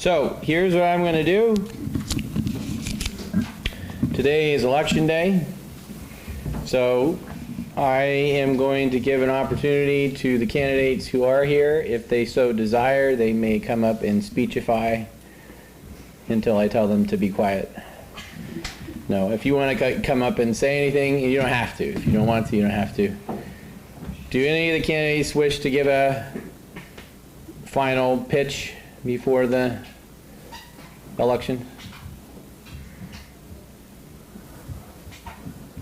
So here's what I'm going to do. Today is election day, so I am going to give an opportunity to the candidates who are here. If they so desire, they may come up and speechify until I tell them to be quiet. No, if you want to come up and say anything, you don't have to. If you don't want to, you don't have to. Do any of the candidates wish to give a final pitch before the election?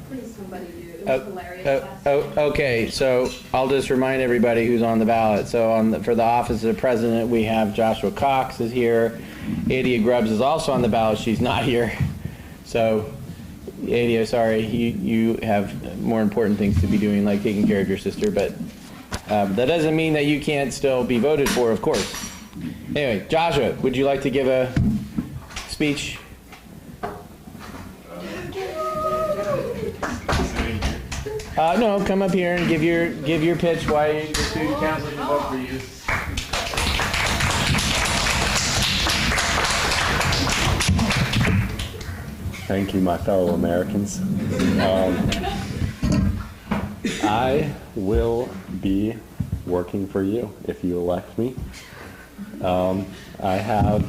Please, somebody do. It was hilarious last time. Okay, so I'll just remind everybody who's on the ballot. So for the office of the president, we have Joshua Cox is here. Adia Grubbs is also on the ballot. She's not here. So, Adia, sorry, you have more important things to be doing, like taking care of your sister, but that doesn't mean that you can't still be voted for, of course. Anyway, Joshua, would you like to give a speech? No, come up here and give your pitch why the student council should vote for you. Thank you, my fellow Americans. I will be working for you if you elect me. I have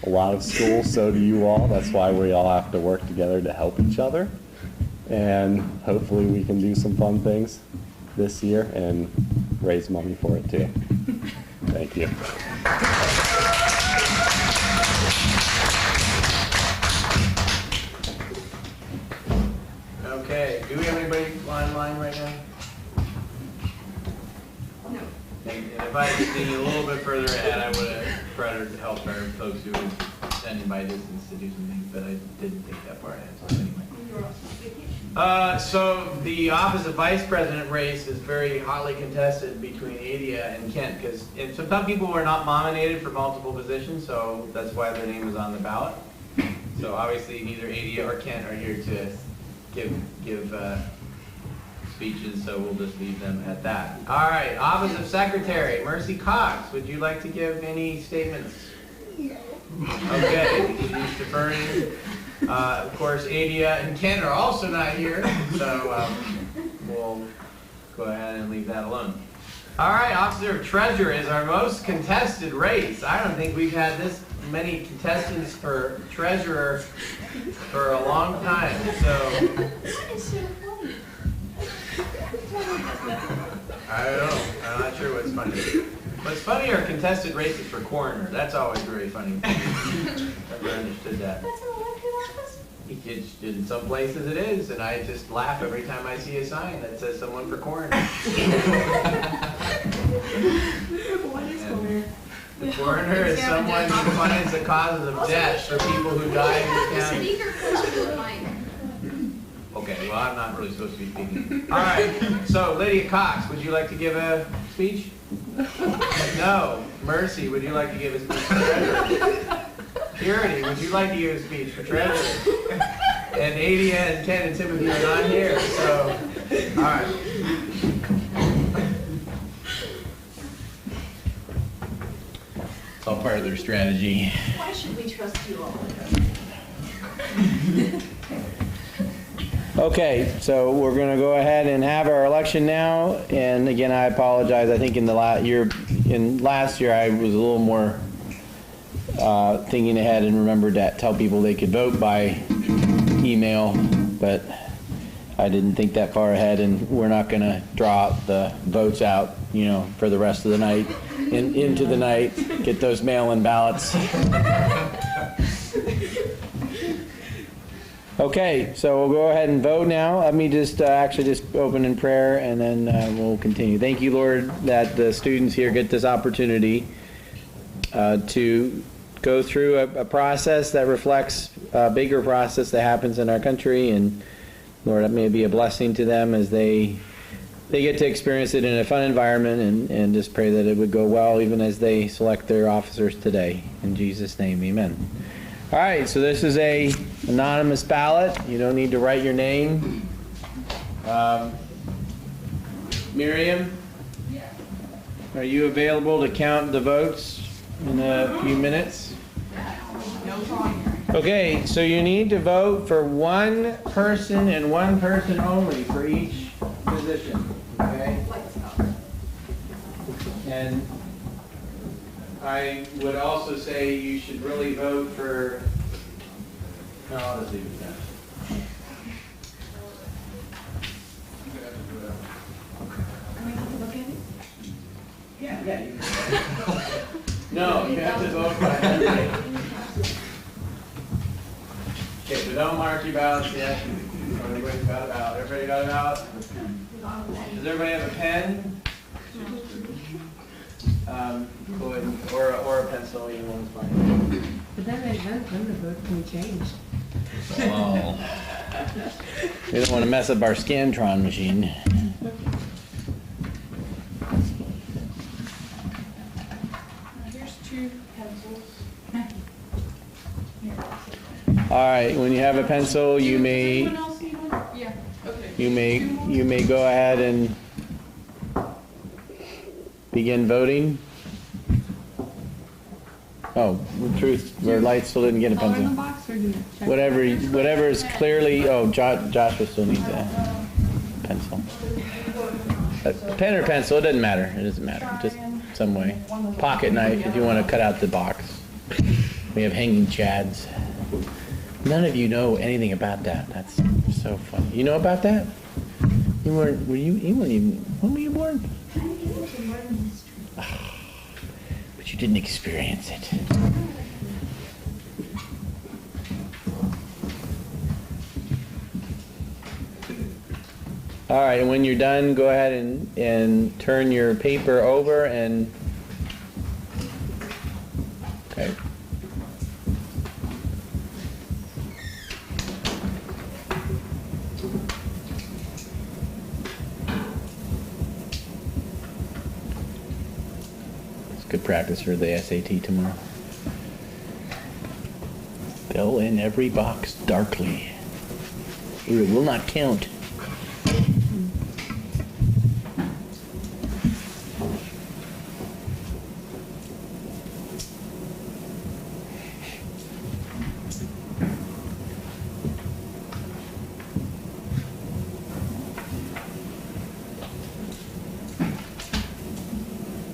a lot of school, so do you all. That's why we all have to work together to help each other. And hopefully we can do some fun things this year and raise money for it too. Thank you. Okay, do we have anybody online right now? No. And if I had been a little bit further ahead, I would have tried to help our folks who were standing by distance to do some things, but I didn't think that far ahead, so anyway. So the office of vice president race is very hotly contested between Adia and Kent, because some people were not nominated for multiple positions, so that's why their name is on the ballot. So obviously neither Adia or Kent are here to give speeches, so we'll just leave them at that. All right, office of secretary, Mercy Cox, would you like to give any statements? No. Okay, she's deferring. Of course, Adia and Ken are also not here, so we'll go ahead and leave that alone. All right, officer of treasurer is our most contested race. I don't think we've had this many contestants for treasurer for a long time. So I don't know. I'm not sure what's funny. What's funny are contested races for coroner. That's always very funny. Never understood that. That's an elected office? In some places it is, and I just laugh every time I see a sign that says someone for coroner. What is coroner? The coroner is someone who finds the causes of death for people who die in the county. Speaker question of mine. Okay, well, I'm not really supposed to be speaking. All right, so Lydia Cox, would you like to give a speech? No. Mercy, would you like to give a speech for treasurer? Purity, would you like to give a speech for treasurer? And Adia and Ken and Timothy are not here, so, all right. It's all part of their strategy. Why should we trust you all? Okay, so we're going to go ahead and have our election now. And again, I apologize. I think in the last year, I was a little more thinking ahead and remembered to tell people they could vote by email, but I didn't think that far ahead. And we're not going to draw the votes out, for the rest of the night, into the night, get those mail-in ballots. Okay, so we'll go ahead and vote now. Let me just open in prayer, and then we'll continue. Thank you, Lord, that the students here get this opportunity to go through a process that reflects a bigger process that happens in our country, and Lord, it may be a blessing to them as they get to experience it in a fun environment, and just pray that it would go well even as they select their officers today. In Jesus' name, amen. All right, so this is a anonymous ballot. You don't need to write your name. Miriam, are you available to count the votes in a few minutes? Okay, so you need to vote for one person and one person only for each position, okay? And I would also say you should really vote for, no, I'll just leave it there. Yeah, you can. No, you have to vote by hand. Okay, so don't mark your ballots yet. Everybody's got a ballot. Everybody got a ballot? Does everybody have a pen? Go ahead, or a pencil, either one's fine. But then the vote can be changed. Oh. We don't want to mess up our Scantron machine. Here's 2 pencils. All right, when you have a pencil, you may Anyone else need one? Yeah, okay. you may go ahead and begin voting. Oh, the truth, our light still didn't get a Color in the pencil. box or do you check? Whatever is clearly, oh, Joshua still needs a pencil. A pen or pencil, it doesn't matter. It doesn't matter, just some way. Pocket knife if you want to cut out the box. We have hanging chads. None of you know anything about that. That's so funny. You know about that? You weren't even, when were you born? But you didn't experience it. All right, and when you're done, go ahead and turn your paper over and, okay. It's good practice for the SAT tomorrow. Fill in every box darkly, or it will not count.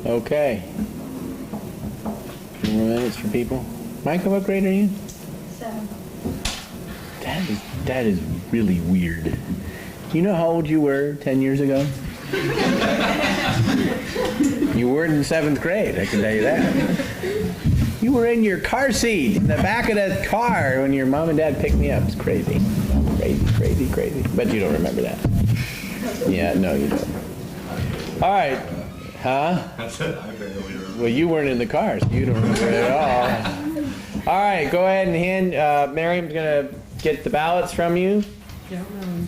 Okay. More minutes for people. Michael, what grade are you? 7. That is really weird. You know how old you were 10 years ago? You weren't in 7th grade, I can tell you that. You were in your car seat in the back of the car when your mom and dad picked me up. It's crazy. Crazy. But you don't remember that. Yeah, no, you don't. All right. Huh? That's it. I barely remember. Well, you weren't in the car, so you don't remember it at all. All right, go ahead and hand, Miriam's gonna get the ballots from you. Don't know.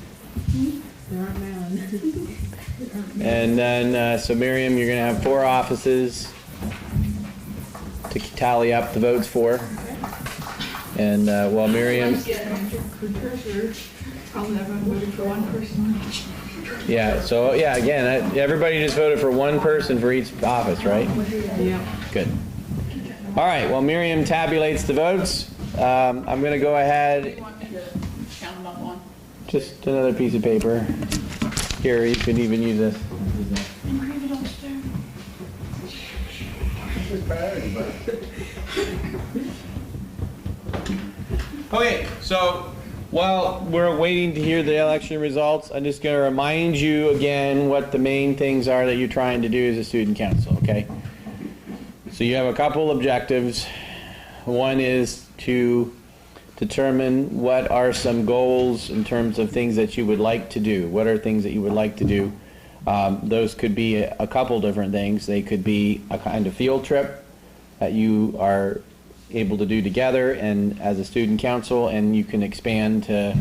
There aren't mine. And then, so Miriam, you're gonna have 4 offices to tally up the votes for. And while Miriam, Probably everyone voted for one person each. yeah, so yeah, again, everybody just voted for one person for each office, right? Yeah. Good. All right, while Miriam tabulates the votes, I'm gonna go ahead. You want me to count them up on? Just another piece of paper. Here, you could even use this. Engrave it upstairs. Okay, so while we're waiting to hear the election results, I'm just going to remind you again what the main things are that you're trying to do as a student council, okay? So you have a couple objectives. One is to determine what are some goals in terms of things that you would like to do. What are things that you would like to do? Those could be a couple different things. They could be a kind of field trip that you are able to do together and as a student council, and you can expand to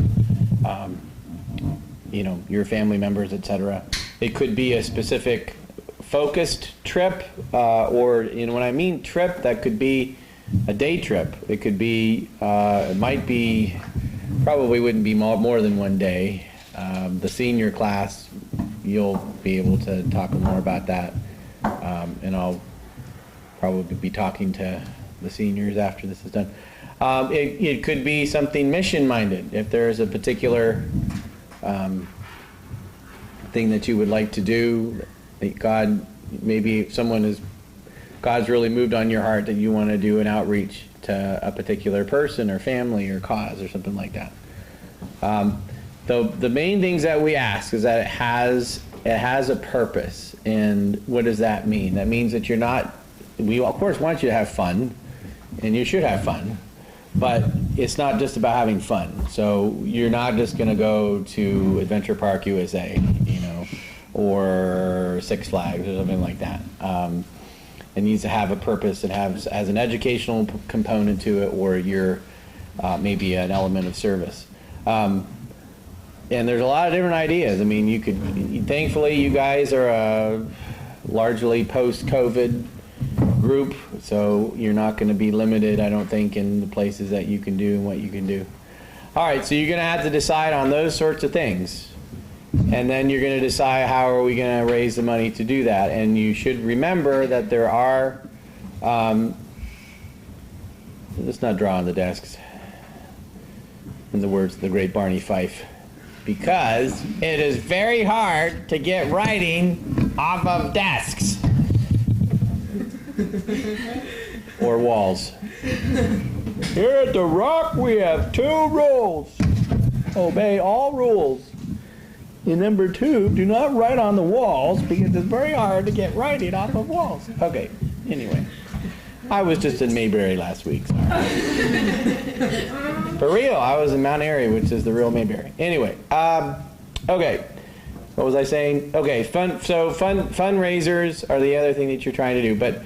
your family members, etc. It could be a specific focused trip, or when I mean trip, that could be a day trip. It could be, it might be, probably wouldn't be more than one day. The senior class, you'll be able to talk more about that, and I'll probably be talking to the seniors after this is done. It could be something mission-minded. If there's a particular thing that you would like to do, God, maybe God's really moved on your heart that you want to do an outreach to a particular person or family or cause or something like that. The main things that we ask is that it has a purpose. And what does that mean? That means that we of course want you to have fun, and you should have fun, but it's not just about having fun. So you're not just going to go to Adventure Park USA, or Six Flags or something like that. It needs to have a purpose. It has an educational component to it, or maybe an element of service. And there's a lot of different ideas. I mean, thankfully you guys are a largely post-COVID group, so you're not going to be limited, I don't think, in the places that you can do and what you can do. All right, so you're going to have to decide on those sorts of things. And then you're going to decide how are we going to raise the money to do that. And you should remember that there are, let's not draw on the desks, in the words of the great Barney Fife, because it is very hard to get writing off of desks or walls. Here at the Rock we have 2 rules. Obey all rules. And number 2, do not write on the walls because it's very hard to get writing off of walls. Okay, anyway. I was just in Mayberry last week, sorry. For real, I was in Mount Airy, which is the real Mayberry. Anyway, okay. What was I saying? Okay, fundraisers are the other thing that you're trying to do, but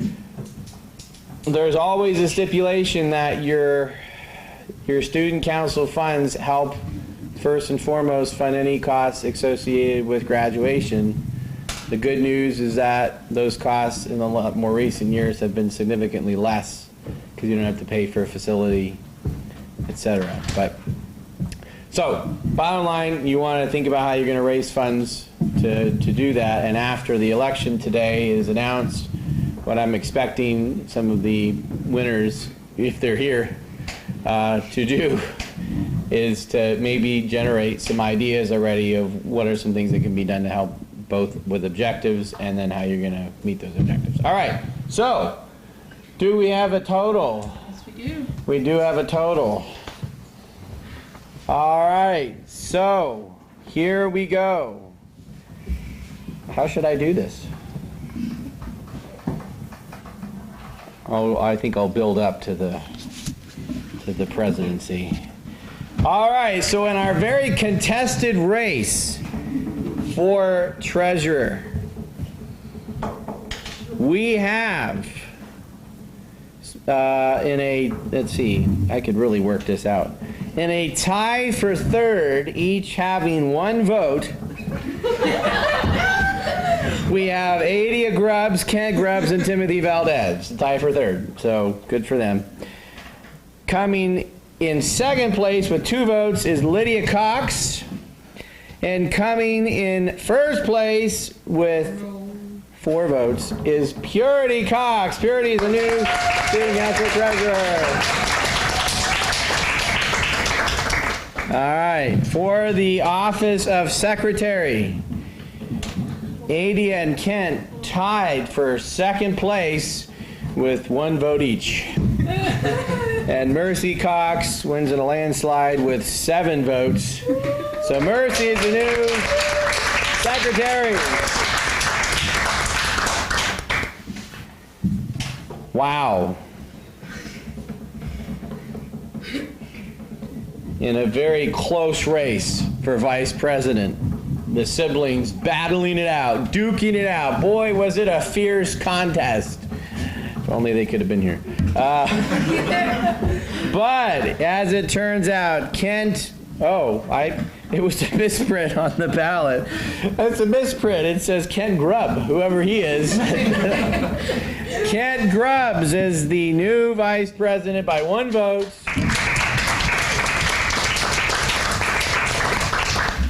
there's always a stipulation that your student council funds help first and foremost fund any costs associated with graduation. The good news is that those costs in the more recent years have been significantly less because you don't have to pay for a facility, etc. So, bottom line, you want to think about how you're going to raise funds to do that. And after the election today is announced, what I'm expecting some of the winners, if they're here, to do is to maybe generate some ideas already of what are some things that can be done to help both with objectives and then how you're going to meet those objectives. All right, so do we have a total? Yes, we do. We do have a total. All right, so here we go. How should I do this? Oh, I think I'll build up to the presidency. All right, so in our very contested race for treasurer, we have let's see, I could really work this out. In a tie for third, each having 1 vote, we have Adia Grubbs, Kent Grubbs, and Timothy Valdez. Tie for third, so good for them. Coming in second place with 2 votes is Lydia Cox. And coming in first place with 4 votes is Purity Cox. Purity is the new student council treasurer. All right, for the office of secretary, Adia and Kent tied for second place with 1 vote each. And Mercy Cox wins in a landslide with 7 votes. So Mercy is the new secretary. Wow. In a very close race for vice president. The siblings battling it out, duking it out. Boy, was it a fierce contest. If only they could have been here. But as it turns out, Kent, it was a misprint on the ballot. It's a misprint. It says Kent Grubb, whoever he is. Kent Grubbs is the new vice president by 1 vote.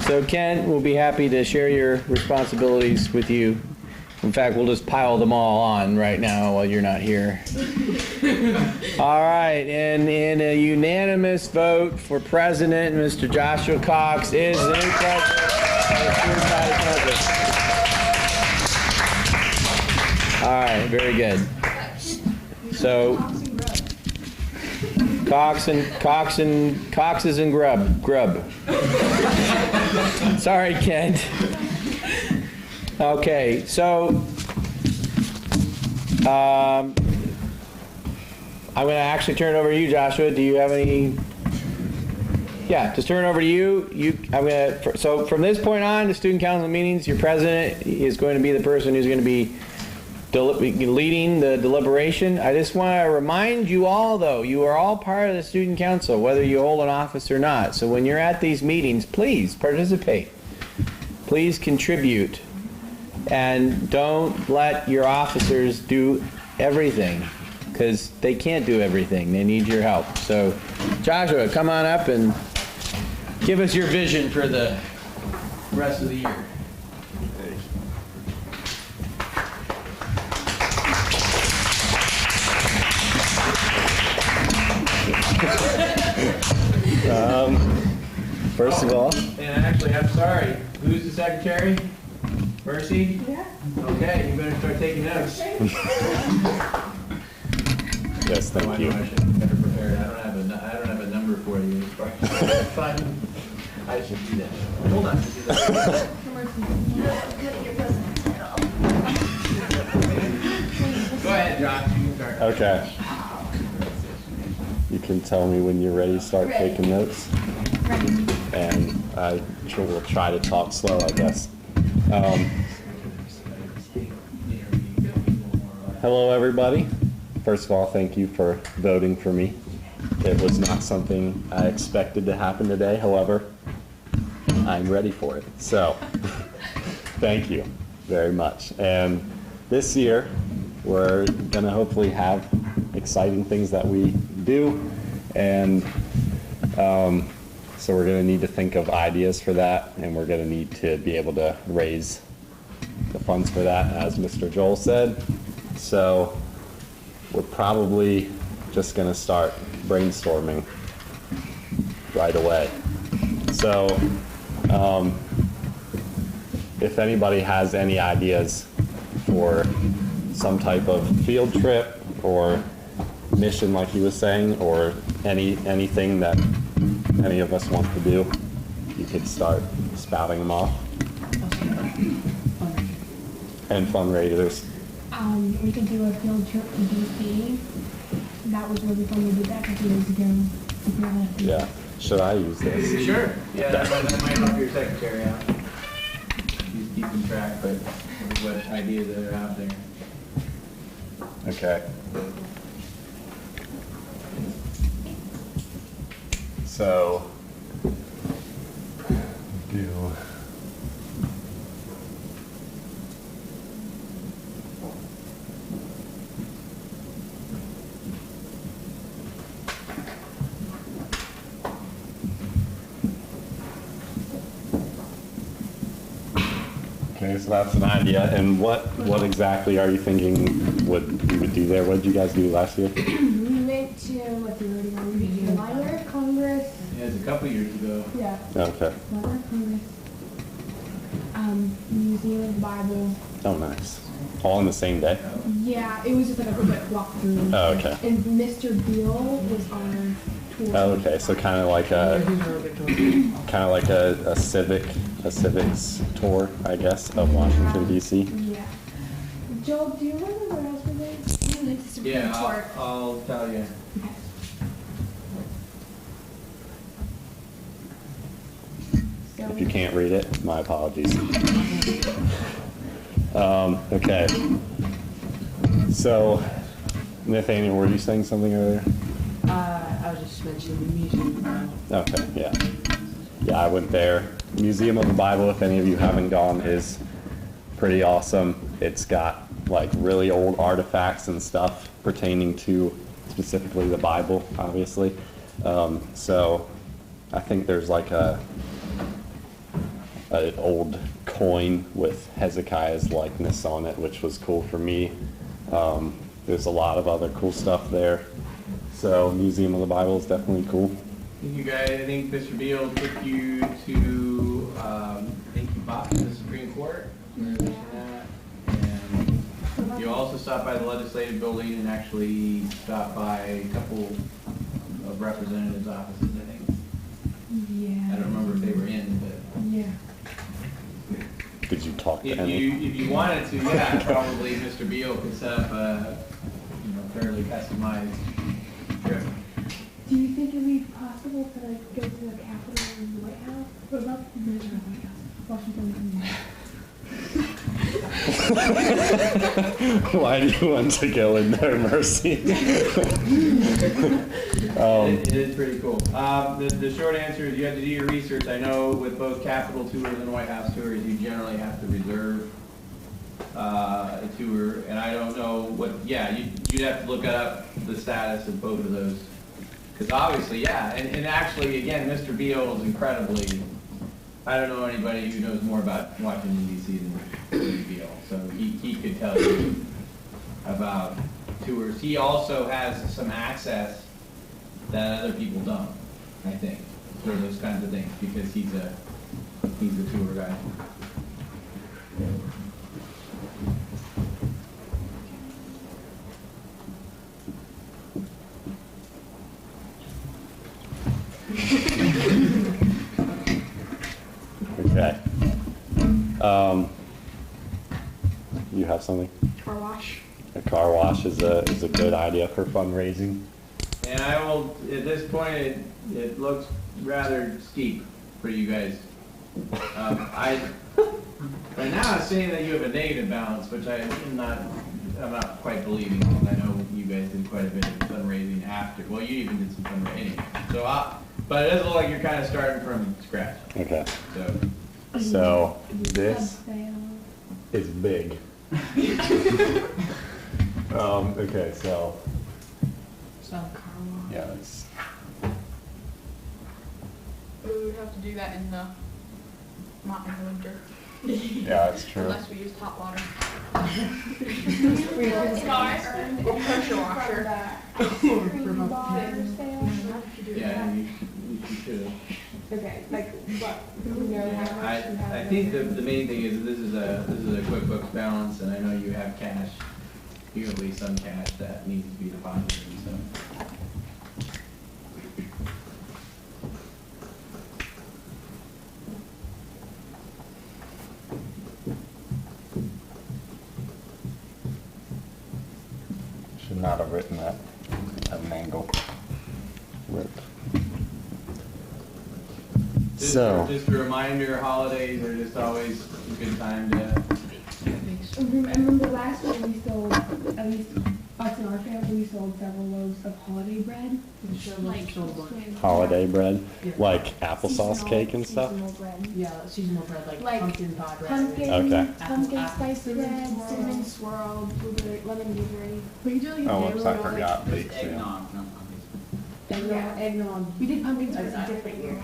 So Kent will be happy to share your responsibilities with you In fact, we'll just pile them all on right now while you're not here. All right, and in a unanimous vote for president, Mr. Joshua Cox is the new president of the Student Body Council. All right, very good. So, Coxes and grub. Sorry, Kent. Okay, so I'm going to actually turn it over to you, Joshua. Do you have any? Yeah, just turn it over to you. So from this point on, the student council meetings, your president is going to be the person who's going to be leading the deliberation. I just want to remind you all, though, you are all part of the student council, whether you hold an office or not. So when you're at these meetings, please participate. Please contribute. And don't let your officers do everything, because they can't do everything. They need your help. So, Joshua, come on up and give us your vision for the rest of the year. First of all, And actually, I'm sorry, who's the secretary? Mercy? Yeah. Okay, you better start taking notes. yes, thank you. I should better prepare. I don't have a number for you. Fine. I should do that. Hold on. Go ahead, Josh. You can start. Okay. You can tell me when you're ready to start taking notes. And I will try to talk slow, I guess. Hello, everybody. First of all, thank you for voting for me. It was not something I expected to happen today. However, I'm ready for it. So, thank you very much. And this year, we're going to hopefully have exciting things that we do. And so we're going to need to think of ideas for that, and we're going to need to be able to raise the funds for that, as Mr. Joel said. So we're probably just going to start brainstorming right away. So if anybody has any ideas for some type of field trip or mission, like he was saying, or anything that any of us want to do, you could start spouting them off. And fundraisers. We could do a field trip to DC. That was really fun. We did that a couple years ago. Yeah. Should I use this? Sure. Yeah, that might help your secretary out. He's keeping track, but of what ideas that are out there. Okay. So, do. Okay, so that's an idea. And what exactly are you thinking you would do there? What did you guys do last year? We went to, what's the word again? The Library of Congress. Yeah, it's a couple years ago. Yeah. Okay. Library of Congress. Museum of the Bible. Oh, nice. All in the same day? Yeah, it was just like a quick walkthrough. Oh, okay. And Mr. Bill was on our tour. Oh, okay. So kind of like a civics tour, I guess, of Washington D.C. Yeah. Joel, do you remember what else we did? We went to Supreme Yeah, Court. I'll tell you. Okay. So If you can't read it, my apologies. Okay. So, Nathaniel, were you saying something earlier? I was just mentioning the museum. Okay, yeah. Yeah, I went there. Museum of the Bible, if any of you haven't gone, is pretty awesome. It's got like really old artifacts and stuff pertaining to specifically the Bible, obviously. So I think there's like an old coin with Hezekiah's likeness on it, which was cool for me. There's a lot of other cool stuff there. So Museum of the Bible is definitely cool. You guys, I think Mr. Beal took you to, I think you bought the Supreme Court. And you also stopped by the legislative building and actually stopped by a couple of representatives' offices, I think. Yeah. I don't remember if they were in, but. Yeah. Did you talk to If any? if you wanted to, yeah, probably Mr. Beal could set up a, fairly customized trip. Do you think it'd be possible to like go to the Capitol and the White House? What about the White House? Washington. Why do you want to go in there, Mercy? It is pretty cool. The short answer is you have to do your research. I know with both Capitol tours and White House tours, you generally have to reserve a tour, and I don't know what. Yeah, you'd have to look up the status of both of those, because obviously, yeah, and actually, again, Mr. Beal is incredibly. I don't know anybody who knows more about Washington D.C. than Mr. Beal, so he could tell you about tours. He also has some access that other people don't, I think, for those kinds of things, because he's a tour guide. Okay. You have something? Car wash. A car wash is a good idea for fundraising. And I will, at this point, it looks rather steep for you guys. Right now it's saying that you have a negative balance, which I'm not quite believing. I know you guys did quite a bit of fundraising after. Well, you even did some fundraising. So, but it does look like you're kind of starting from scratch. Okay. So This is big. Okay, so Some car wash. yeah, it's We would have to do that not in the winter, yeah, it's true. unless we use hot water. Or pressure washer. yeah, you should have. Okay, like what? I think the main thing is this is a QuickBooks balance, and I know you have cash, you have at least some cash that needs to be deposited, so. Should not have written that at an angle. Rip. Just a reminder, holidays are just always a good time to. I remember last year we sold, at least us and our family, we sold several loaves of holiday bread. Holiday bread, Yeah. like applesauce cake and stuff. Seasonal bread. Yeah, seasonal bread, like pumpkin pie bread. Okay. Pumpkin spice Cinnamon bread, swirl. cinnamon swirl, blueberry, lemon blueberry. We do like Oh, whoops, I forgot. Baked Eggnog, not puppies. Yeah, eggnog. We did pumpkin spice a different year.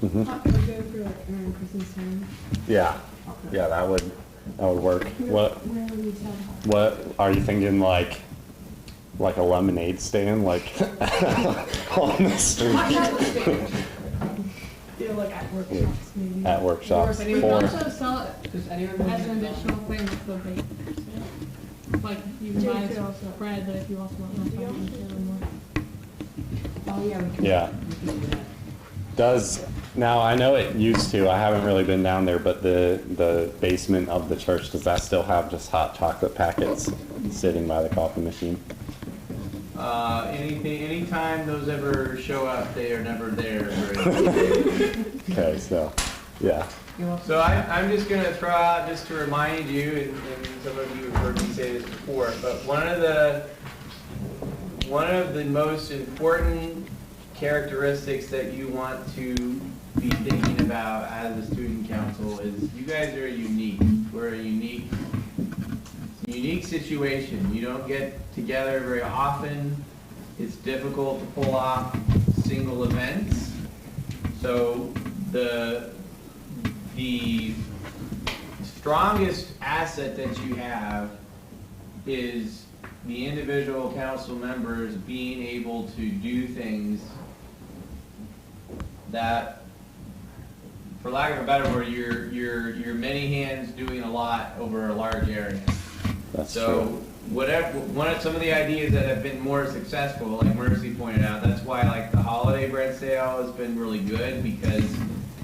Mhm. Hot cocoa for like around Christmas time. Yeah, yeah, that would work. What Where would we sell? what are you thinking? Like a lemonade stand, like on the street Yeah, like at workshops maybe. at workshops. We Or can also sell it Does anyone as an want to additional thing with the bake. Like, you can buy some bread, but if you also want more, you can get more. Oh, yeah, we can. Yeah. We can do that. does now I know it used to. I haven't really been down there, but the basement of the church, does that still have just hot chocolate packets sitting by the coffee machine? Anytime those ever show up, they are never there. Okay, so yeah. You're welcome. So I'm just gonna throw out, just to remind you, and some of you have heard me say this before, but one of the most important characteristics that you want to be thinking about as a student council is you guys are unique. We're a unique situation. You don't get together very often. It's difficult to pull off single events. So the strongest asset that you have is the individual council members being able to do things that, for lack of a better word, you're many hands doing a lot over a large area. That's So true. some of the ideas that have been more successful, like Mercy pointed out, that's why like the holiday bread sale has been really good, because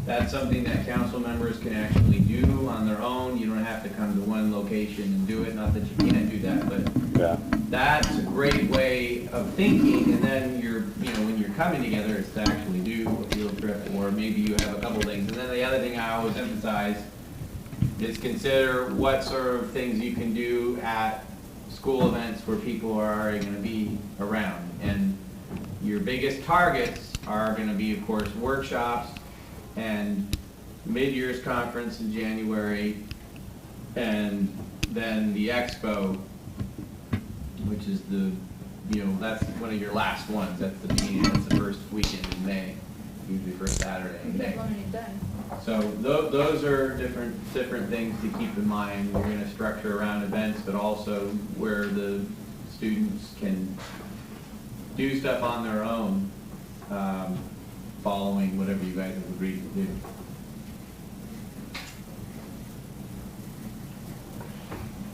that's something that council members can actually do on their own. You don't have to come to one location and do it. Not that you can't do that, but Yeah. that's a great way of thinking. And then when you're coming together, it's to actually do a field trip, or maybe you have a couple things. And then the other thing I always emphasize is consider what sort of things you can do at school events where people are already going to be around. And your biggest targets are going to be, of course, workshops and mid-years conference in January, and then the expo, which is that's one of your last ones. That's the beginning. That's the first weekend in May, usually first Saturday in May. So those are different things to keep in mind. We're going to structure around events, but also where the students can do stuff on their own, following whatever you guys have agreed to do.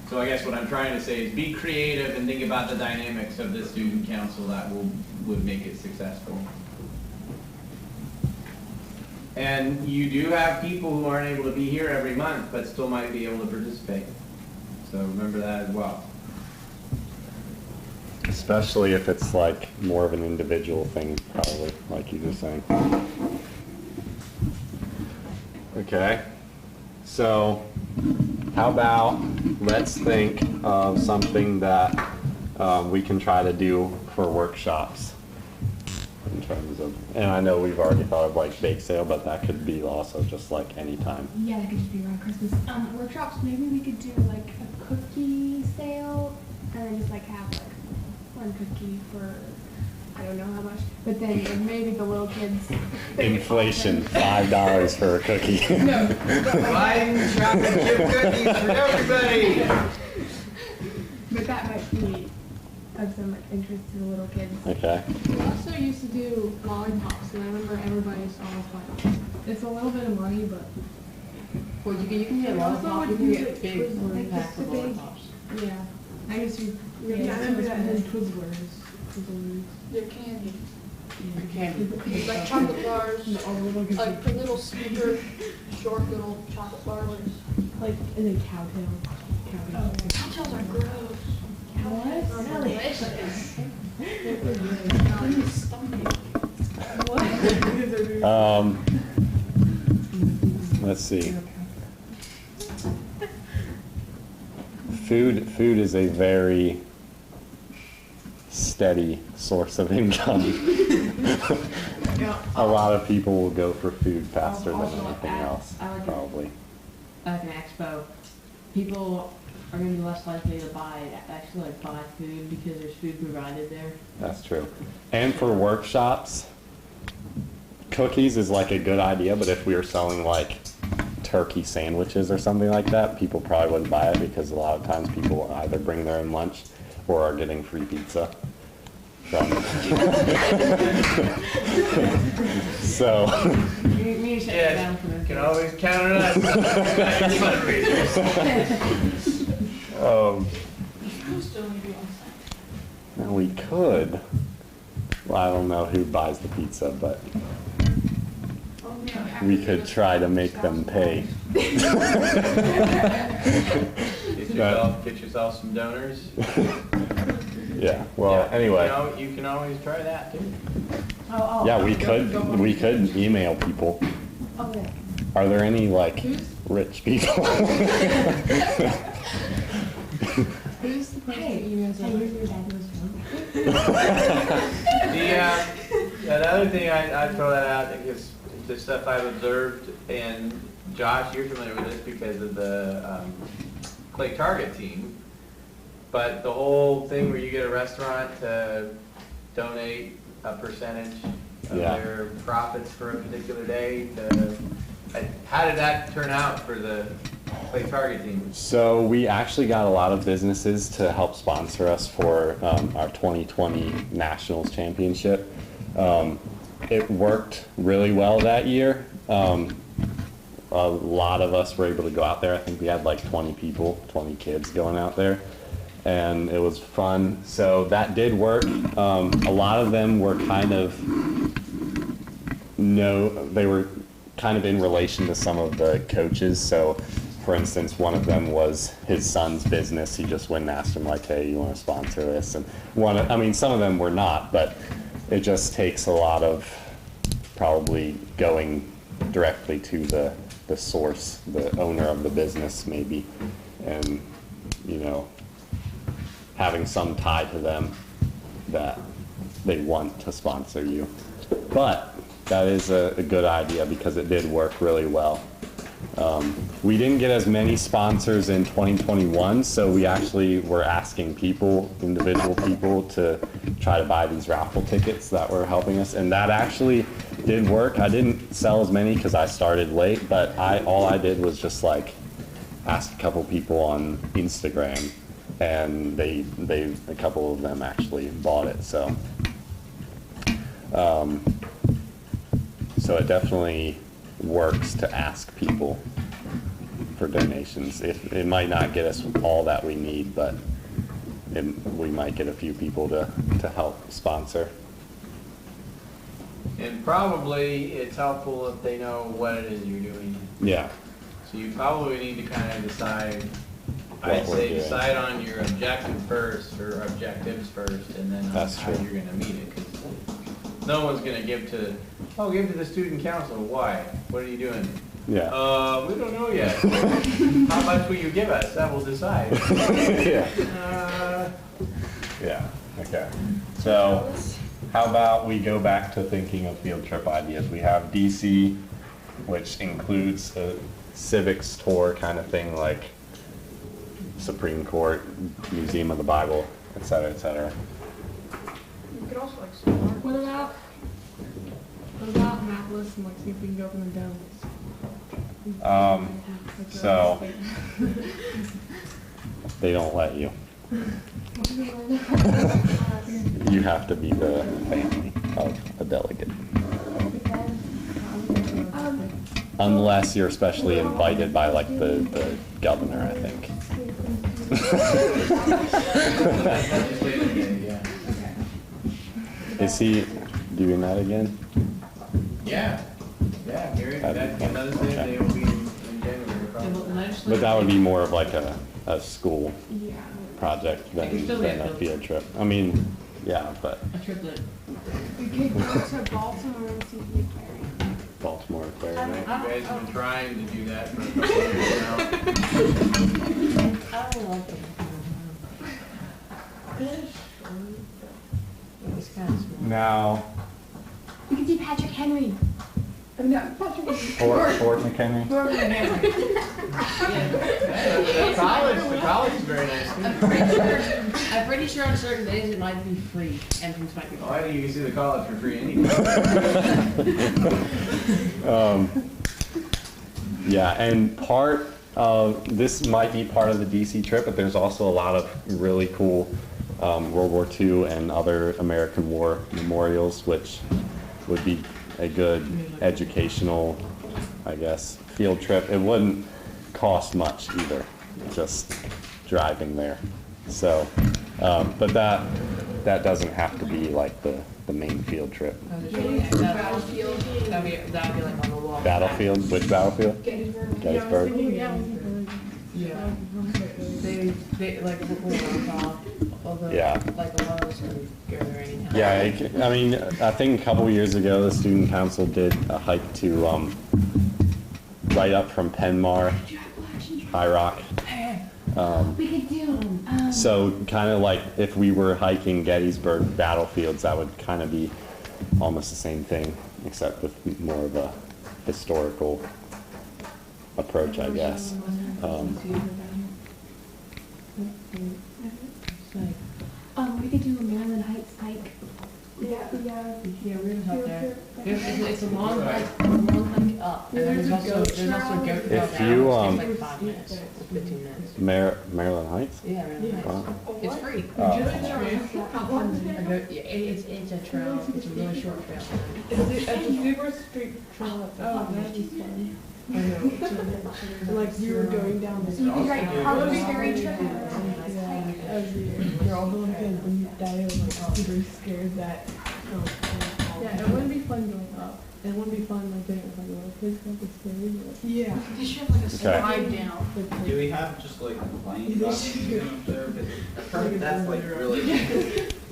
So I guess what I'm trying to say is be creative and think about the dynamics of the student council that would make it successful. And you do have people who aren't able to be here every month, but still might be able to participate. So remember that as well. Especially if it's like more of an individual thing, probably, like you were saying. Okay, so how about let's think of something that we can try to do for workshops in terms of, and I know we've already thought of like bake sale, but that could be also just like any time. Yeah, that could just be around Christmas. Workshops, maybe we could do like a cookie sale and then just like have like one cookie for I don't know how much, but then maybe the little kids. Inflation, $5 for a cookie. No. Buying chocolate chip cookies for everybody. But that might be of some like interest to the little kids. Okay. We also used to do lollipops, and I remember everybody saw us like, it's a little bit of money, but Well, you can get We also lollipop, would you can use get it big with, like, 40 packs the of big- lollipops. yeah. I used to, Yeah, I remember that. and then Twizzlers. Twizzlers. They're candy. You can. It's like chocolate bars, And all the little kids like the little sneaker, short little chocolate bars. like, and then cowtail. Cocktails are gross. What? They're delicious. They're really stomach. Let's see. Food is a very steady source of income. A lot of people will go for food faster than Also, anything else, I like it. probably. Like an expo, people are gonna be less likely to buy food because there's food provided there. That's true. And for workshops, cookies is like a good idea, but if we were selling like turkey sandwiches or something like that, people probably wouldn't buy it because a lot of times people will either bring their own lunch or are getting free pizza. So, Me and Shay are down Yes, for you can this. always count on us. Still need to be on site. now we could, well, I don't know who buys the pizza, but Oh, yeah. we could try to make them pay. Get yourself some donors. Yeah, well, Yeah, anyway, you can always try that too. yeah, we could email people. Oh, yeah. Are there any like rich people? Who's the person Hey, that you guys hey, are? your dad was one. The other thing I'd throw that out, I guess, the stuff I've observed, and Josh, you're familiar with this because of the Clay Target team, but the whole thing where you get a restaurant to donate a percentage of Yeah. their profits for a particular day, how did that turn out for the Clay Target team? So we actually got a lot of businesses to help sponsor us for our 2020 Nationals Championship. It worked really well that year. A lot of us were able to go out there. I think we had like 20 people, 20 kids going out there, and it was fun. So that did work. A lot of them were they were kind of in relation to some of the coaches. So for instance, one of them was his son's business. He just went and asked him like, hey, you want to sponsor this? And some of them were not, but it just takes a lot of probably going directly to the source, the owner of the business maybe, and, having some tie to them that they want to sponsor you. But that is a good idea because it did work really well. We didn't get as many sponsors in 2021, so we actually were asking individual people to try to buy these raffle tickets that were helping us, and that actually did work. I didn't sell as many because I started late, but all I did was just like ask a couple people on Instagram, and a couple of them actually bought it. So it definitely works to ask people for donations. It might not get us all that we need, but we might get a few people to help sponsor. And probably it's helpful if they know what it is you're doing. Yeah. So you probably need to kind of decide, What I'd we're say doing. decide on your objective first, or objectives first, and then That's how true. you're gonna meet it. 'Cause no one's gonna give to the student council. Why? What are you doing? Yeah. We don't know yet. How much will you give us? That will decide. Yeah. Yeah. Okay. So how about we go back to thinking of field trip ideas? We have DC, which includes a civics tour kind of thing, like Supreme Court, Museum of the Bible, et cetera, et cetera. You could also like smart. What about Annapolis and like see if we can go up in the domes? So they don't let you. You have to be the family of a delegate. Unless you're specially invited by like the governor, I think. Yeah. Is he doing that again? Yeah, Gary, that's another thing, Okay. they will be in January probably. But that would be more of like a school Yeah. project It could still than be a a field trip. I mean, yeah, but A trip that, We could go to Baltimore and see the aquarium. Baltimore Aquarium, right? You guys have been trying to do that for a couple of years now. I don't like it. It's kind of small. Now, We could see Patrick Henry. I mean, no, Patrick Fort McHenry. The college is very nice too. I'm pretty sure on certain days it might be free. Entrance might be free. Well, I think you can see the college for free anyway. Yeah, and part of this might be part of the DC trip, but there's also a lot of really cool World War II and other American War memorials, which would be a good educational, I guess, field trip. It wouldn't cost much either, just driving there. So, but that doesn't have to be like the main field trip. Battlefield. That'd be like on the wall. Battlefield? Which battlefield? Gettysburg. Gettysburg? Yeah. They like look around off, although Yeah. like a lot of us can go there anytime. Yeah, I mean, I think a couple years ago, the student council did a hike to right up from Penmar, High Rock. We could do, So kind of like if we were hiking Gettysburg battlefields, that would kind of be almost the same thing, except with more of a historical approach, I guess. We could do a Maryland Heights hike. Yeah. Yeah, we're gonna help there. It's a long Right. hike, up, and then there's also goat trail If down. you, It takes like 5 minutes, 15 minutes. Maryland Heights? Yeah, Maryland Heights. Wow. It's free. Oh. A goat- yeah, it's a trail, it's a really short trail. It's a super street trail. Oh, that'd be fun. I know. Like you were going down the. So you could write Harvard Ferry trip. Yeah, every year. You're all going kids and you die of like super scared that. Yeah, it wouldn't be fun going up. It wouldn't be fun like doing it with like little kids because it's scary. But Yeah. They should have like a Okay. slide down. Do we have just like planes up there? Because I've heard that's like really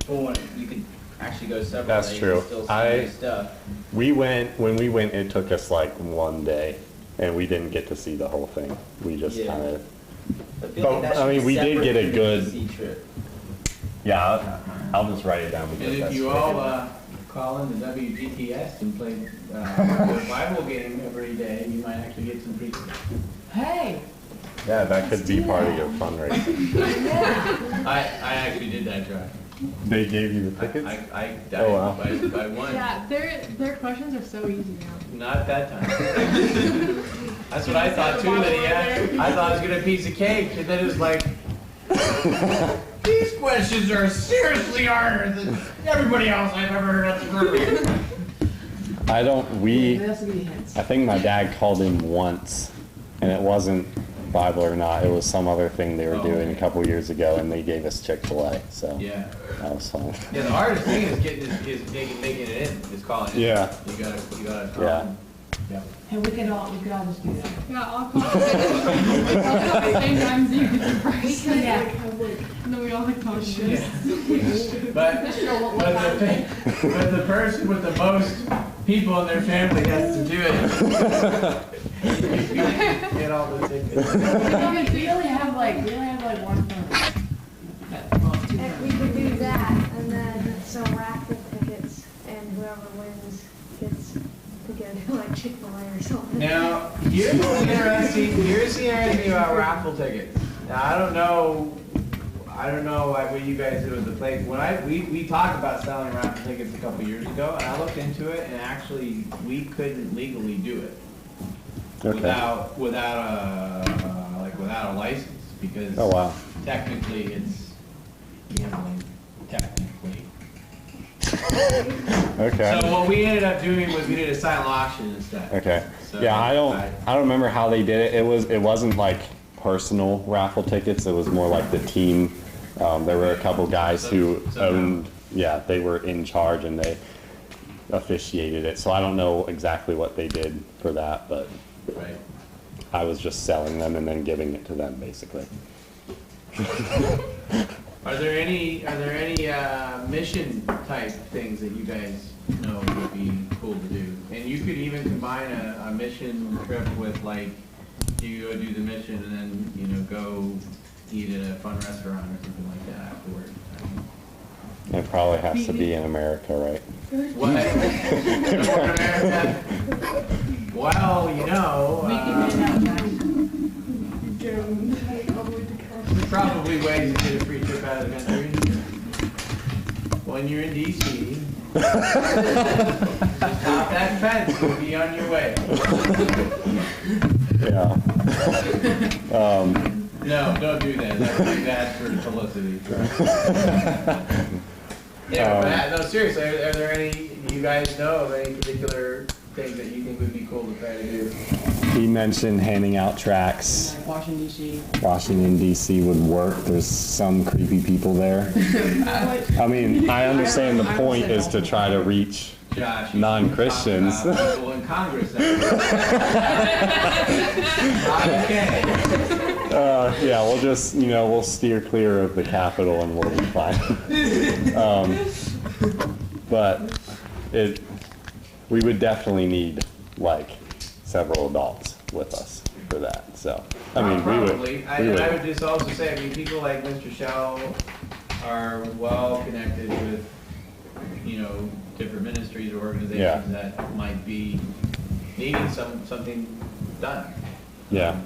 cool. You could actually go several That's days true. and still see new stuff. When we went, it took us like one day, and we didn't get to see the whole thing. We just Yeah. kind of, I feel But, like that I should mean, be we did separate get a from the good- DC trip. yeah, I'll just write it down because And if that's you true. all call in the WGTS and play the Bible game every day, you might actually get some free. Hey! Yeah, that could be part of your fundraising. I actually did that, Josh. They gave you the tickets? I died Oh, wow. by one. yeah, their questions are so easy now. Not that time. That's what I thought too, Lydia. I thought it was gonna be a piece of cake, and then it was like, these questions are seriously harder than everybody else I've ever heard at the group. They also give you hints. I think my dad called in once, and it wasn't Bible or not, it was some other thing they were Oh, doing a okay. couple years ago, and they gave us Chick-fil-A, so Yeah. that was fun. Yeah, the hardest thing is making it in, is calling it. Yeah. You gotta. Yeah. Yeah. Hey, we could all just do that. Yeah, I'll call at the same time so you get the first. Yeah. And then we all like talk shit. Yeah. But the person with the most people in their family has to do it. You get all the tickets. We only have like one phone. Well, two If we phones. could do that, and then sell raffle tickets, and whoever wins gets to go to like Chick-fil-A or something. Now, here's the interesting thing about raffle tickets. Now, I don't know what you guys do with the place. We talked about selling raffle tickets a couple years ago, and I looked into it, and actually, we couldn't legally do it Okay. without a license, because Oh, wow. technically it's gambling. Technically. Okay. So what we ended up doing was we did a silent auction instead. Okay. So Yeah, I don't remember how they did it. It wasn't like personal raffle tickets. It was more like the team. There were a couple guys who owned, yeah, they were in charge and they officiated it. So I don't know exactly what they did for that, but Right. I was just selling them and then giving it to them basically. Are there any mission type things that you guys know would be cool to do? And you could even combine a mission trip with like, you go do the mission and then, go eat at a fun restaurant or something like that afterward. It probably has to be in America, right? What? North America? Well, We can hand out taxes. there's probably ways to get a free trip out of the country. When you're in DC, hop that fence, you'll be on your way. Yeah. No, don't do that. That would be bad for publicity. Yeah, but no, seriously, are there any, do you guys know of any particular things that you think would be cool to try to do? He mentioned handing out tracts. Like Washington DC. Washington DC would work. There's some creepy people there. I mean, I understand the point is to try to reach Josh, you non-Christians. talk about people in Congress. Okay. Yeah, we'll just, we'll steer clear of the Capitol and we'll be fine. But we would definitely need like several adults with us for that. So, I mean, Probably. we I would would. just also say, people like Mr. Shell are well connected with, different ministries or organizations Yeah. that might be needing something done. Yeah.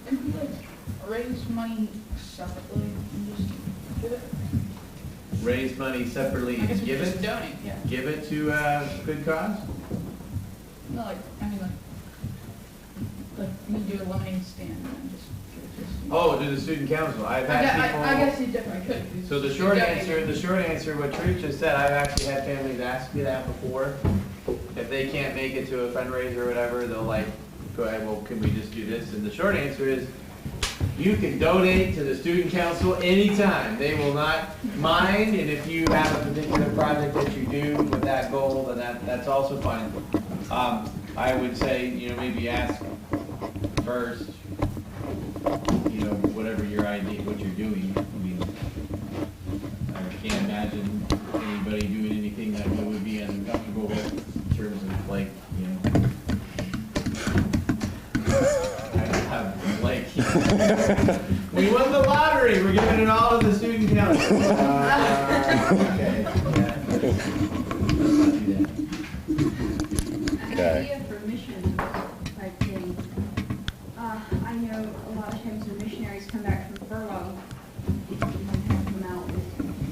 Could we like raise money separately and just give it? Raise money separately I and guess we give just it, donate, yeah. give it to a good cause? No, like, I mean like you do a lemonade stand and then just give it to us. Oh, to the student council. I've had people. I guess you definitely could. So the short answer, what Trish just said, I've actually had families ask me that before. If they can't make it to a fundraiser or whatever, they'll like, go ahead, well, can we just do this? And the short answer is, you can donate to the student council anytime. They will not mind, and if you have a particular project that you do with that goal, then that's also fine. I would say, maybe ask first, whatever your idea, what you're doing. I mean, I can't imagine anybody doing anything that we would be uncomfortable with in terms of like, I don't have like, we won the lottery, we're giving it all to the student council. Okay, yeah. Let's not do that. An idea for missions type thing. I know a lot of times when missionaries come back from furlough, they have come out with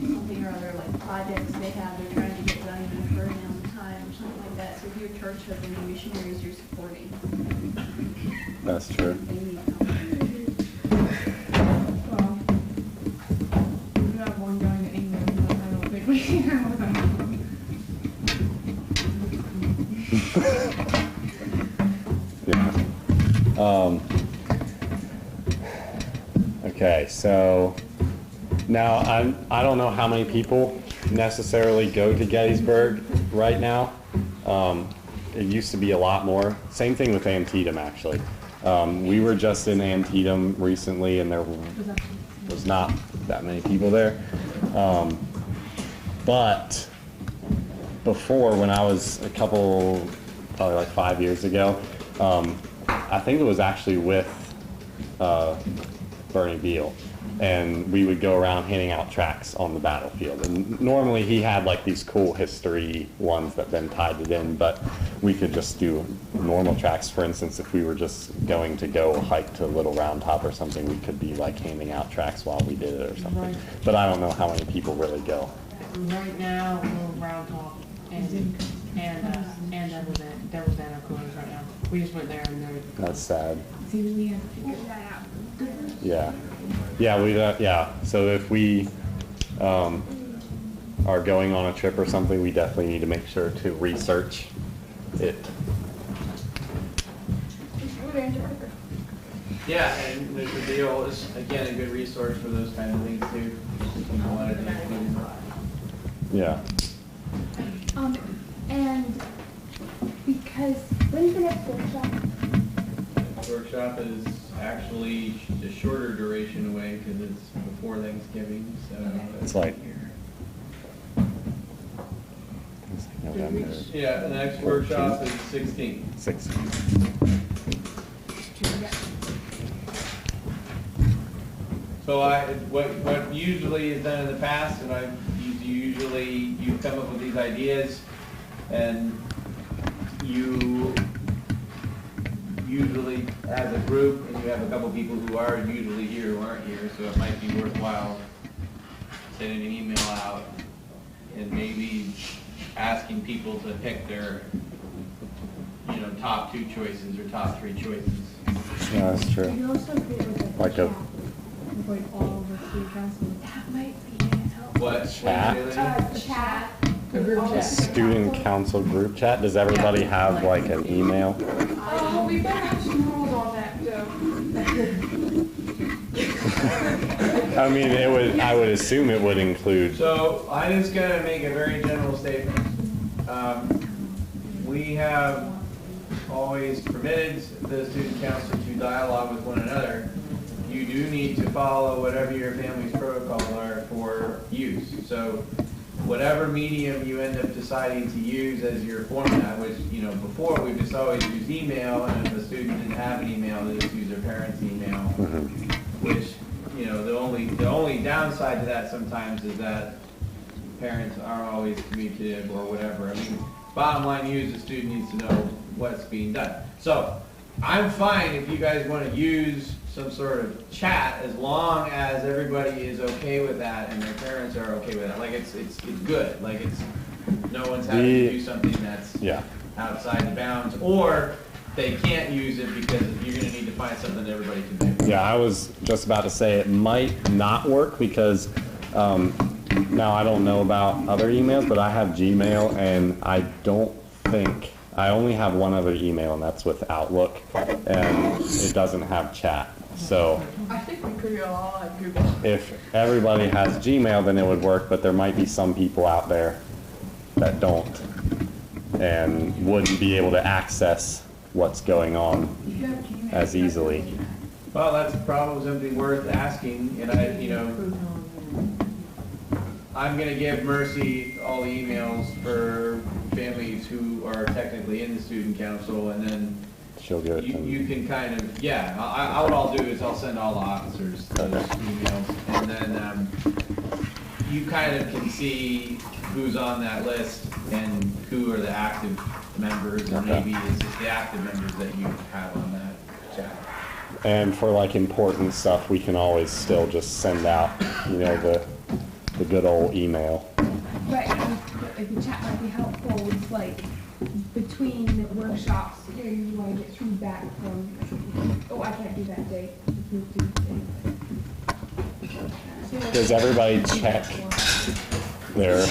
something or other, like projects they have, they're trying to get done in a certain amount of time or something like that. So if your church has any missionaries you're supporting, That's true. they need help. Well, we have one going to England, but I don't think we can have them. Yeah. Okay, so now I don't know how many people necessarily go to Gettysburg right now. It used to be a lot more. Same thing with Antietam, actually. We were just in Antietam recently, and there was not that many people there. But before, when I was probably like 5 years ago, I think it was actually with Bernie Beal, and we would go around handing out tracts on the battlefield. And normally he had like these cool history ones that then tied it in, but we could just do normal tracts. For instance, if we were just going to go hike to Little Round Top or something, we could be like handing out tracts while we did it or something. Right. But I don't know how many people really go. Right now, Little Round Top and Devil's Den are closed right now. We just went there and they're. That's sad. See, we have to figure that out. Yeah. Yeah. So if we are going on a trip or something, we definitely need to make sure to research it. Yeah, and the deal is, again, a good resource for those kind of things too. If you wanted to include. Yeah. And because when's the next workshop? Workshop is actually a shorter duration away because it's before Thanksgiving, so. It's like November Yeah, the next workshop is 16th. 6th. So what usually is done in the past, and you come up with these ideas, and you usually as a group, and you have a couple people who are usually here who aren't here, so it might be worthwhile sending an email out and maybe asking people to pick their, top 2 choices or top 3 choices. Yeah, that's true. You also create Like a like all of the student council. that might be helpful. What? Chat? Chat. A group chat. Student council group chat. Does everybody have like an email? We better have some rules on that, though. I mean, I would assume it would include. So I'm just gonna make a very general statement. We have always permitted the student council to dialogue with one another. You do need to follow whatever your family's protocols are for use. So whatever medium you end up deciding to use as your format, which, before we've just always used email, and if a student didn't have an email, they just use their parents' email, which, the only the only downside to that sometimes is that parents aren't always communicative or whatever. I mean, bottom line, you as a student needs to know what's being done. So I'm fine if you guys want to use some sort of chat, as long as everybody is okay with that and their parents are okay with that. Like it's good. Like it's, no one's having to do something that's outside the bounds, or they can't use it because you're going to need to find something that everybody can do. Yeah, I was just about to say it might not work because now I don't know about other emails, but I have Gmail, and I don't think, I only have one other email, and that's with Outlook, and it doesn't have chat. So I think we could all have Google. if everybody has Gmail, then it would work, but there might be some people out there that don't and wouldn't be able to access what's going on as easily. Well, that's probably something worth asking, and I'm gonna give Mercy all the emails for families who are technically in the student council, and then She'll get it. you can kind of, what I'll do is I'll send all the officers those emails, and then you kind of can see who's on that list and who are the active members, and maybe it's just the active members that you have on that chat. And for like important stuff, we can always still just send out, the good old email. Right, like the chat might be helpful with like between the workshops, you want to get feedback from, oh, I can't do that day. Does everybody check their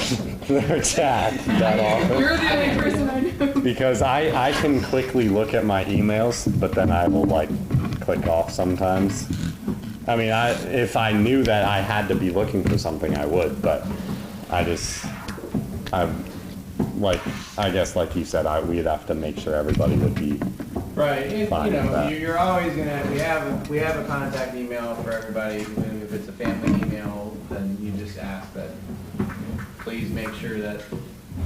chat that often? You're the only person I know. Because I can quickly look at my emails, but then I will like click off sometimes. I mean, if I knew that I had to be looking for something, I would, but I guess like you said, we'd have to make sure everybody would be right. fine with that. You're always gonna, we have a contact email for everybody. And if it's a family email, then you just ask that, please make sure that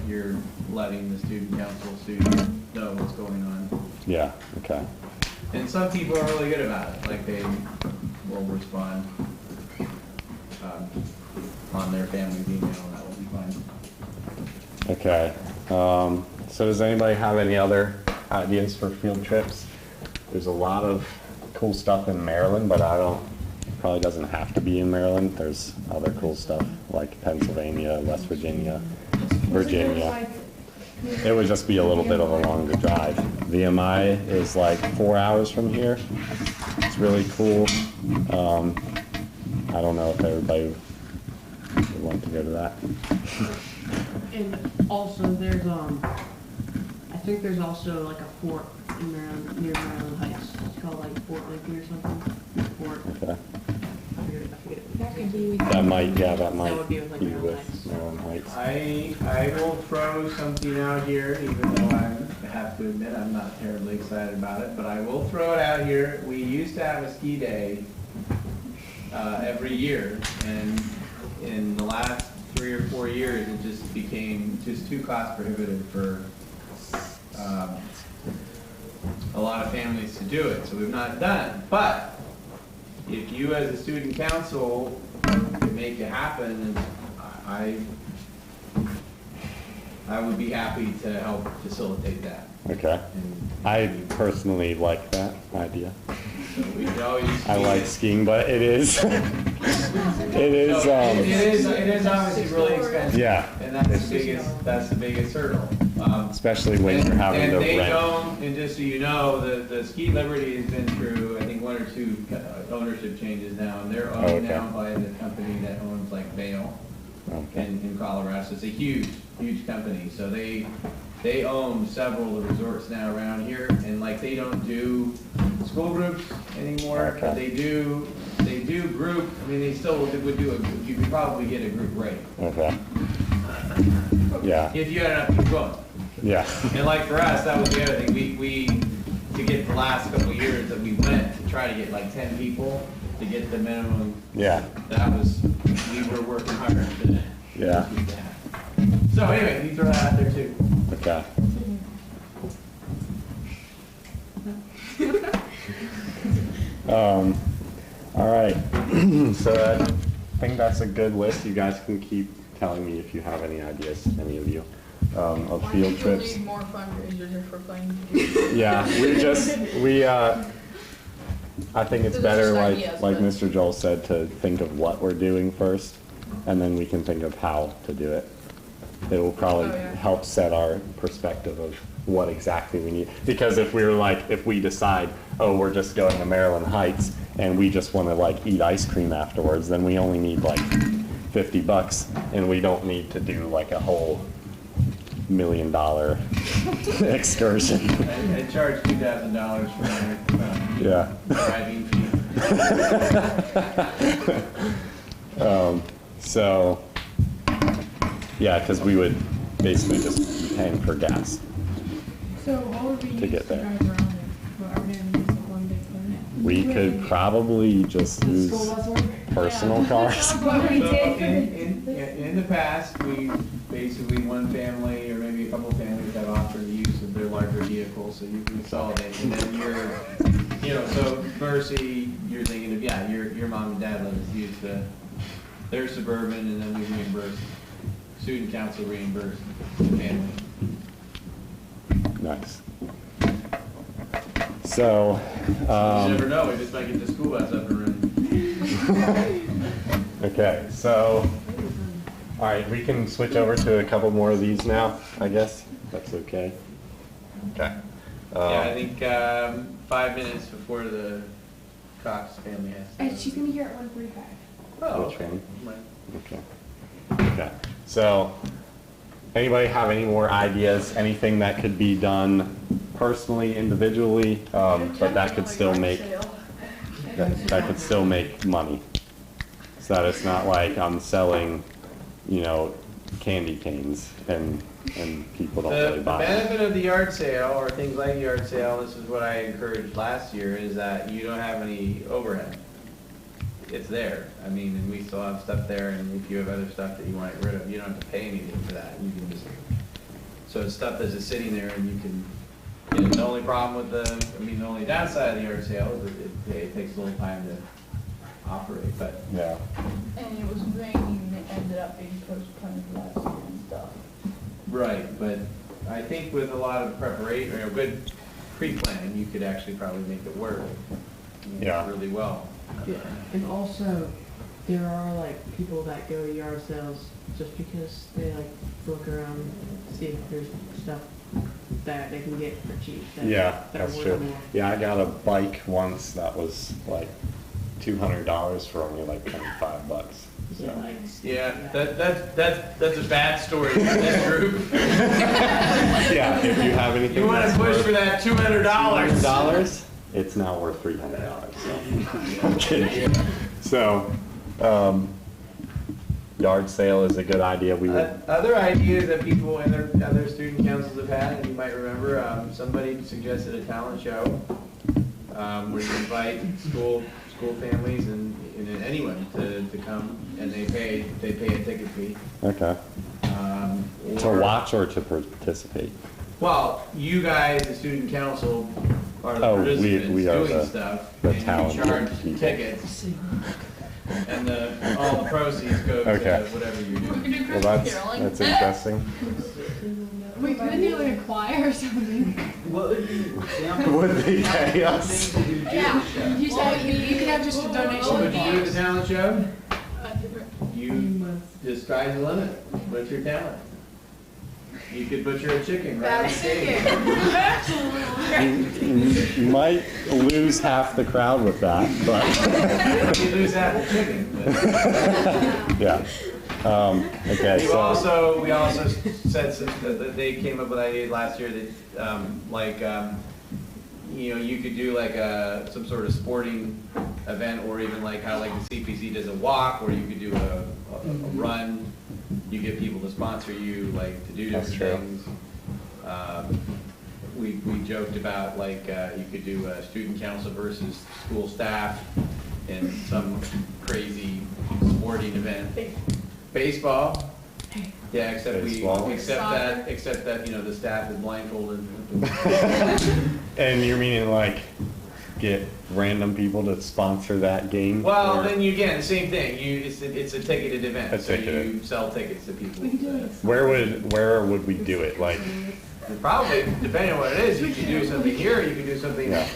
you're letting the student council student know what's going on. Yeah, okay. And some people are really good about it, like they will respond on their family's email, and that will be fine. Okay. So does anybody have any other ideas for field trips? There's a lot of cool stuff in Maryland, but probably doesn't have to be in Maryland. There's other cool stuff like Pennsylvania, West Virginia, Virginia. It would just be a little bit of a longer drive. VMI is like 4 hours from here. It's really cool. I don't know if everybody would want to go to that. And also there's I think there's also like a fort in Maryland, near Maryland Heights. It's called like Fort Lincoln or something. Fort. Okay. I forget it. That could be. That might would be with, like, be Maryland with Heights. Maryland Heights. I will throw something out here, even though I have to admit I'm not terribly excited about it, but I will throw it out here. We used to have a ski day every year, and in the last 3 or 4 years, it just became just too cost prohibitive for a lot of families to do it, so we've not done it. But if you as a student council can make it happen, I would be happy to help facilitate that. Okay. I personally like that idea. So we could always. I like skiing, but it is, it is, it is obviously really expensive. yeah. And that's the biggest hurdle. Especially when you're having to And they rent. don't, and just so you know, the Ski Liberty has been through, I think, 1 or 2 ownership changes now, and they're owned okay. now by the company that owns like Vail in Colorado. So it's a huge, huge company. So they own several of the resorts now around here, and like they don't do school groups anymore, but they do group. I mean, they still would do you could probably get a group rate. Okay. Yeah. If you had enough people going. Yeah. And like for us, that was the other thing. We to get the last couple of years that we went to try to get like 10 people to get the minimum. Yeah. We were working hard to Yeah. keep that. So anyway, you throw that out there too. Okay. All right, so I think that's a good list. You guys can keep telling me if you have any ideas, any of you, of Why field do trips. people need more fundraisers if we're planning to do? Yeah, I think it's Those are better, just like, ideas, like but- Mr. Joel said, to think of what we're doing first, and then we can think of how to do it. It will probably Oh, yeah. help set our perspective of what exactly we need. Because if we decide, oh, we're just going to Maryland Heights, and we just want to like eat ice cream afterwards, then we only need like $50, and we don't need to do like a whole $1 million excursion. I charge $2,000 for my Yeah. driving fee. So, yeah, because we would basically just be paying for gas. So what would we use To to get drive there. around it? What are we gonna use the one big car? We could probably just The use school bus one? personal cars. What we So did for in the past, we basically, one family or maybe a couple families have offered the use of their larger vehicles, so you can consolidate. And then so Mercy, you're thinking of, yeah, your mom and dad let us use their Suburban, and then we reimburse, student council reimburse the family. Nice. So, You never know, we just might get the school bus up and running. okay, so, all right, we can switch over to a couple more of these now, I guess. That's okay. Okay. Yeah, I think 5 minutes before the Cox family has to. And she's gonna be here at 1:45. Oh, Which okay. one? Okay. Okay. So, anybody have any more ideas? Anything that could be done personally, individually, but that could still make that could still make money. So that it's not like I'm selling, candy canes and people don't really The buy them. benefit of the yard sale, or things like yard sale, this is what I encouraged last year, is that you don't have any overhead. It's there. I mean, and we still have stuff there, and if you have other stuff that you want to get rid of, you don't have to pay anything for that. You can just, so it's stuff that's just sitting there, and you can, the only problem with the only downside of the yard sale is it takes a little time to operate, but Yeah. And it was raining and it ended up being postponed last year and stuff. right, but I think with a lot of preparation, or good pre-planning, you could actually probably make it work Yeah. really well. Yeah, and also, there are like people that go to yard sales just because they like look around and see if there's stuff that they can get for cheap. that- Yeah, that are that's worth true. more. Yeah, I got a bike once that was like $200 for only like $25. So. Yeah, like, Yeah, that's a bad story for this group. Yeah, if you have anything. You want to that's push worth for that $200. $200, it's now worth $300. So. I'm kidding. So, yard sale is a good idea. We would. Other ideas that people in their other student councils have had, and you might remember, somebody suggested a talent show where you invite school families and anyone to come, and they pay a ticket fee. Okay. To watch or to participate? Well, you guys, the student council, are the Oh, we participants are doing the- stuff, the and you talented charge people. tickets, and all the proceeds go to Okay. whatever you're We doing. could do Well, Christmas caroling. that's interesting. We could do like a choir or something. What would be an example? Would they pay us? Things to do Yeah. show? You said you could have just a What donation. would you do at the talent show? Different. You the sky's the limit. What's your talent? You could butcher a chicken right on stage. You might lose half the crowd with that, but You lose that with chicken. But. yeah. Okay, We so also said that they came up with ideas last year that, you could do like some sort of sporting event, or even like how like the CPC does a walk, or you could do a run. You get people to sponsor you, like to do That's different true. things. We joked about like you could do a student council versus school staff in some crazy sporting event. Baseball. Yeah, except Baseball. except that the staff is blindfolded. and you're meaning like get random people to sponsor that game? Well, or- then you, again, same thing, it's a ticketed event, A so ticketed. you sell tickets to people. We could do it. Where would we do it? Like, Probably, depending on what it is, you could do something here, you could do something, Yeah.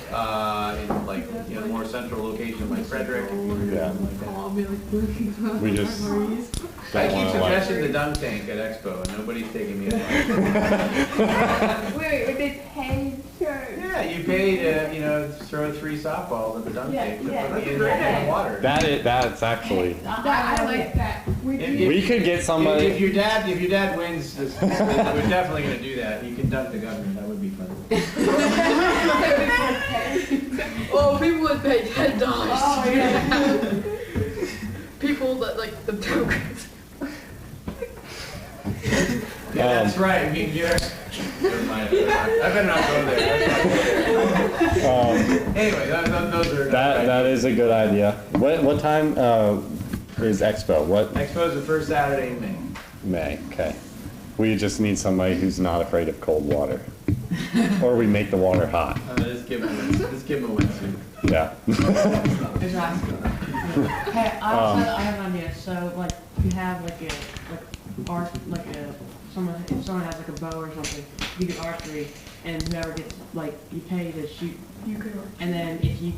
in like, more central location like Frederick. Yeah. I'll be like working on We just- memories. I don't keep wanna, like- suggesting the dunk tank at Expo, and nobody's taking me up on it. Wait, would they pay for? Yeah, you pay to, throw 3 softballs at the dunk tank to yeah, put in the water. that's actually, I like that. we could get somebody. If your dad wins this, we're definitely gonna do that. You can dunk the governor, that would be fun. Oh, people would pay $10. Oh, yeah. People that like the tokens. Yeah, that's right, never mind, I better not go there. Anyway, those are. That is a good idea. What time is Expo? What? Expo's the first Saturday in May. May. Okay. We just need somebody who's not afraid of cold water, or we make the water hot. Just give him a wetsuit. Yeah. Exactly. Hey, I have an idea. So, like, you have if someone has like a bow or something, you do archery, and whoever gets you pay to shoot. You could. And then if you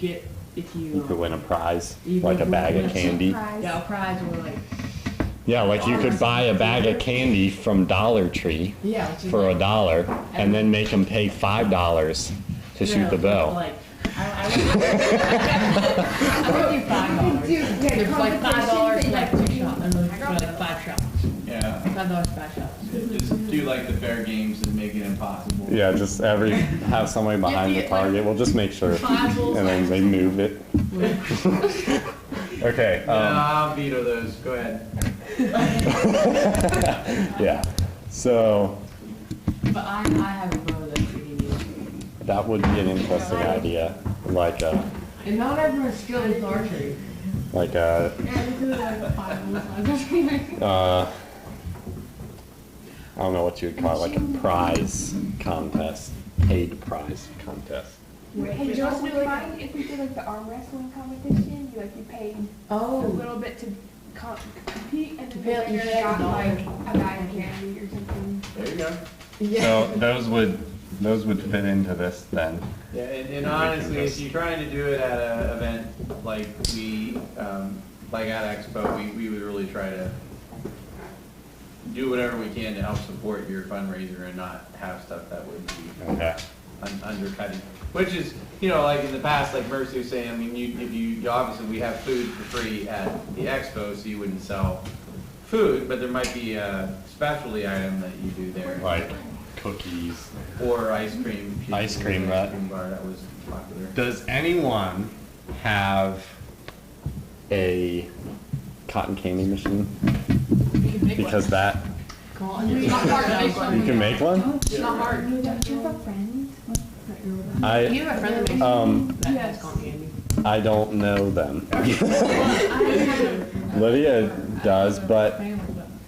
You could win a prize, You like a could bag win of a candy. yeah, a prize or like Yeah, like you could buy a bag of candy from Dollar Tree yeah, which is for like, $1, and then make them pay $5 to shoot the bow. Like, I would do $5. There's like $5 for like 2 shots, and then for like 5 shots. Yeah, $5 for 5 shots. just do like the fair games and make it impossible. Yeah, just have somebody behind the target. We'll just make sure, and then they move it. Okay. No, I'll veto those, go ahead. Yeah. So But I have a bow that you can use. that would be an interesting idea, like a And not everyone's skilled with archery. Yeah, we could like 5 I don't know what you would call it, like a prize contest, paid prize contest. Hey, Joe, would you mind if we did like the arm wrestling competition? You paid a little bit to compete, and pay, then you you pay got $1. like a bag of candy or something. There you go. So those would fit into this then. Yeah, and can honestly, if just- you're trying to do it at an event like like at Expo, we would really try to do whatever we can to help support your fundraiser and not have stuff that would be Okay. undercutting. Which is, like in the past, like Mercy was saying, I mean, you obviously, we have food for free at the Expo, so you wouldn't sell food, but there might be a specialty item that you do there. Like cookies. Or ice cream. Ice cream, right. Ice cream bar, that was popular. Does anyone have a cotton candy machine? Because that, It's not hard to make one. you can make one? It's not hard. Don't you have a friend? You I, have a friend that makes that has cotton candy. I don't know them. Lydia does, but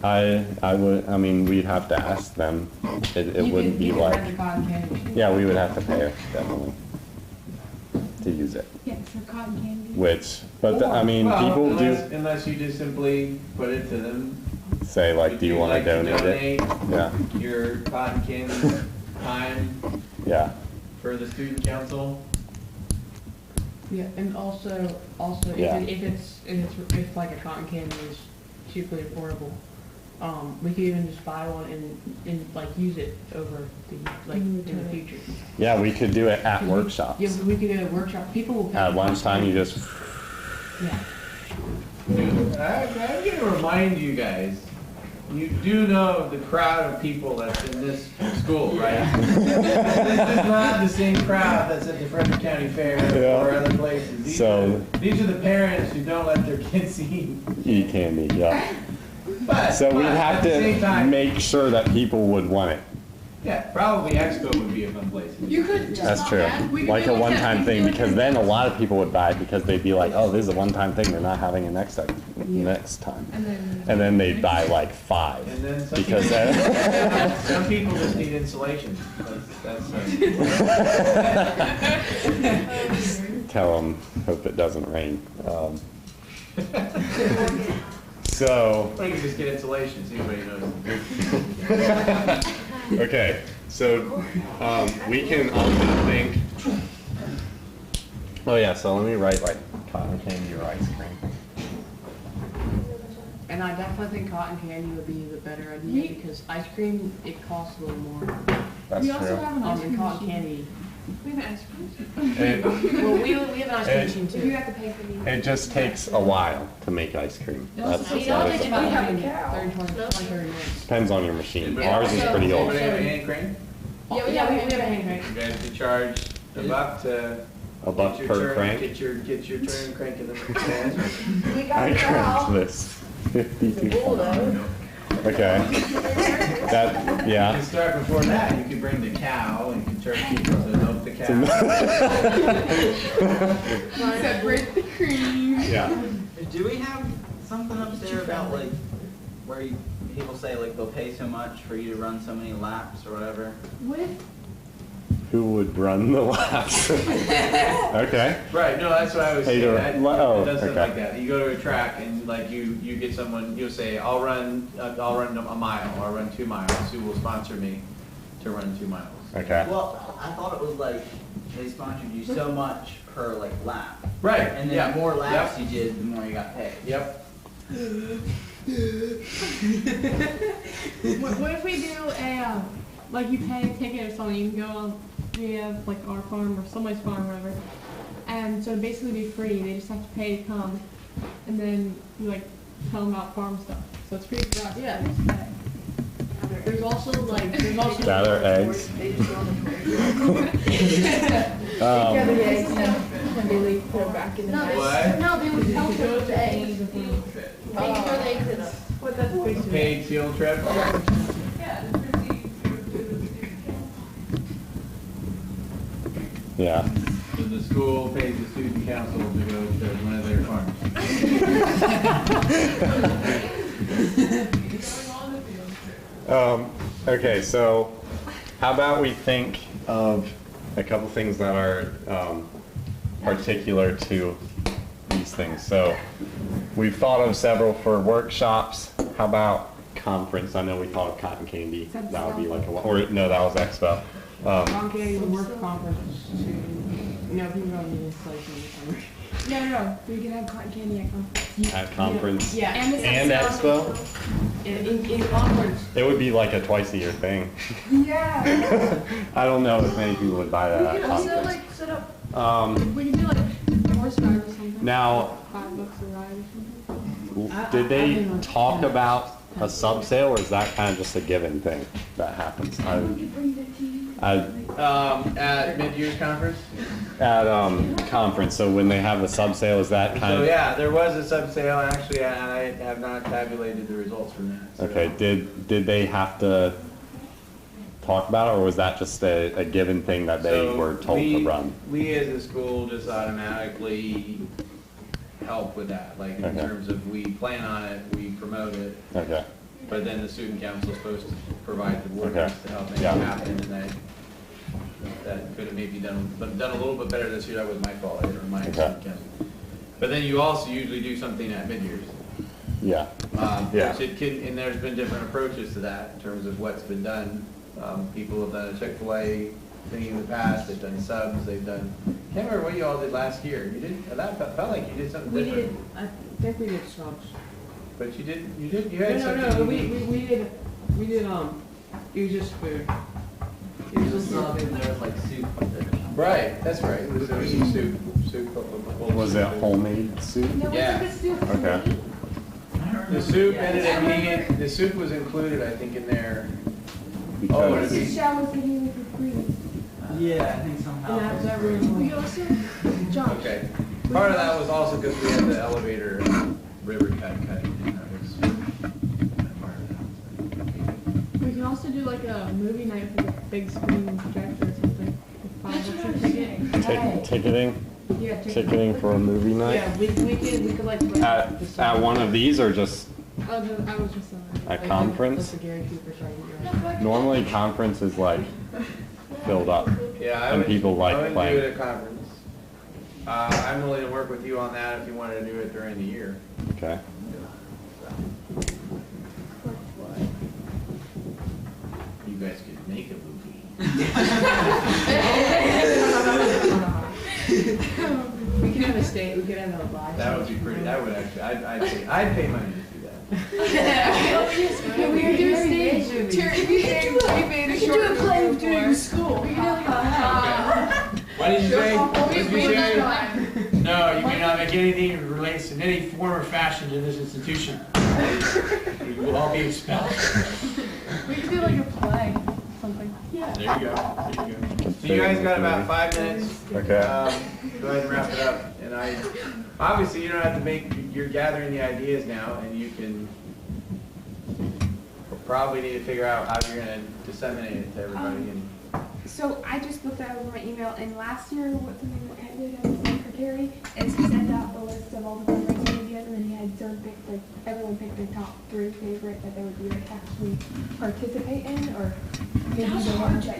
I mean, we'd have to ask them. It wouldn't be like, Cotton candy. yeah, we would have to pay her, definitely, to use it. Yeah, for cotton candy. I mean, Well, people do unless you just simply put it to them. say like, do you want to Would donate it? donate Yeah, your cotton candy time yeah. for the student council? Yeah, and also Yeah. if like a cotton candy is cheaply affordable, we could even just buy one and like use it over in the future. Yeah, we could do it at workshops. Yeah, we could do a workshop. People will pay. At lunchtime, you just, Yeah. Dude, I'm gonna remind you guys, you do know the crowd of people that's in this school, right? This is not the same crowd that's at the Frederick County Fair Yeah. or other places. These are the parents who don't let their kids eat. candy, yeah. But So we'd have at the same to time, make sure that people would want it. yeah, probably Expo would be a fun place. You could just That's not true. that. We could Like do a one-time that. thing, because then a lot of people would buy it because they'd be like, oh, this is a one-time thing, they're not having it next time. And then they'd buy like 5. And then some Because people, some people just need insulation. That's tell them, hope it doesn't rain. So, Or you can just get insulation, see if anybody knows. okay, so we can also think. Oh yeah, so let me write like cotton candy or ice cream. And I definitely think cotton candy would be the better idea because ice cream, it costs a little more. That's We also true. have an ice And cream cotton machine. candy. We have an ice cream. It, Well, we have an ice cream machine You too. have to pay for the. it just takes a while to make ice cream. That's It that only is- takes about We have a 30 cow. 30 minutes. depends on your machine. But Ours is also- pretty old. Anybody have a hand crank? Yeah, we have a hand crank. You guys could charge $1 to A buck get your per turn, crank. get your turn cranking the We got I a cow. cranked this. 52. Bull though. Okay. That, You yeah. can start before that, you could bring the cow and you can charge people to milk the cow. Separate the cream. Yeah. Do we have something up there about like, where people say like they'll pay so much for you to run so many laps or whatever? What if Who would run the laps? Okay. Right, no, that's what I was Hey, saying. do it. It Oh, does something okay. like that. You go to a track and like you get someone, you'll say, I'll run a mile, or I'll run 2 miles. Who will sponsor me to run 2 miles? Okay. Well, I thought it was like, they sponsored you so much per like lap. Right, And then yeah. the more laps Yep. you did, the more you got paid. Yep. What if we do a, like you pay a ticket or something, you can go on, we have like our farm or somebody's farm or whatever. And so it'd basically be free, they just have to pay to come. And then you like tell them about farm stuff. So it's free for us. Yeah. There's also Gather eggs. They just go on the Um, the eggs and then when they leave, put them back in the nest. What? No, they would help them with the eggs. They throw the eggs in. What that's basically. Paid field trip? yeah. So the school pays the student council to go to one of their farms. Okay, so how about we think of a couple things that are particular to these things. So we've thought of several for workshops. How about conference? I know we thought of cotton candy. That would be like a, or no, that was expo. Cotton candy would work conference to, people don't need installation in the summer. No, we can have cotton candy at conference. At conference Yeah, and expo, in conference. it would be like a twice a year thing. Yeah. I don't know if many people would buy that at Also conference. like set up, Um, we can do like horse ride or something. now, $5 a ride or something. did they talk about a sub sale, or is that kind of just a given thing that happens? At mid-year's conference? At conference, so when they have a sub sale, is that kind So of? yeah, there was a sub sale, actually, and I have not tabulated the results from that. So- Okay, did they have to talk about it, or was that just a given thing that they So were told to run? We as a school just automatically help with that, like in Okay. terms of we plan on it, we promote it, Okay, but then the student council is supposed to provide the work Okay. to help make it Yeah. happen, and that could have maybe done a little bit better this year. That was my fault, or my Okay. student council. But then you also usually do something at mid-years. yeah, Yeah. Which it can, and there's been different approaches to that in terms of what's been done. People have done a Chick-fil-A thing in the past, they've done subs, they've done, can't remember what you all did last year. You did, that felt like you did something We different. did, I think we did subs. But you had No, something. we did, it was just food. It was just something, there was like soup up there. Right, that's right. It was some soup. was it homemade soup? Yeah. Okay. The soup ended up being, the soup was included, I think, in there. Oh, Because- it'd be- Michelle was giving it for free. Yeah, I think somehow. And after everyone, We also, Josh. Okay. Part of that was also because we had the elevator river cutting. That was part of that. We can also do like a movie night with a big screen projector or something. That's what I $5 was a ticket. saying. Ticketing, yeah, ticketing for a movie night? Yeah, we could like. At one of these, or just I was just saying. at conference? That's the Gary Cooper side. Normally conference is like filled up. Yeah, I And would, people like I would playing. do it at conference. I'm willing to work with you on that if you wanted to do it during the year. Okay. You guys could make a movie. We could have a state, we could have a live. That would be pretty, that would actually, I'd pay money to do that. Can we do a stage? We could do a play during school. We could do like a What did you say? What did you say? No, you may not make anything that relates in any form or fashion to this institution. You will all be expelled. We could do like a play, something. Yeah. There you go, there you go. So you guys got about 5 minutes. Okay. Go ahead and wrap it up. And obviously you don't have to you're gathering the ideas now, and you can probably need to figure out how you're gonna disseminate it to everybody. And So I just looked over my email, and last year, what's the name that I did as secretary, is he sent out the list of all the fundraising ideas, and then he had everyone picked their top 3 favorite that they would be like actually participate in, or maybe the ones that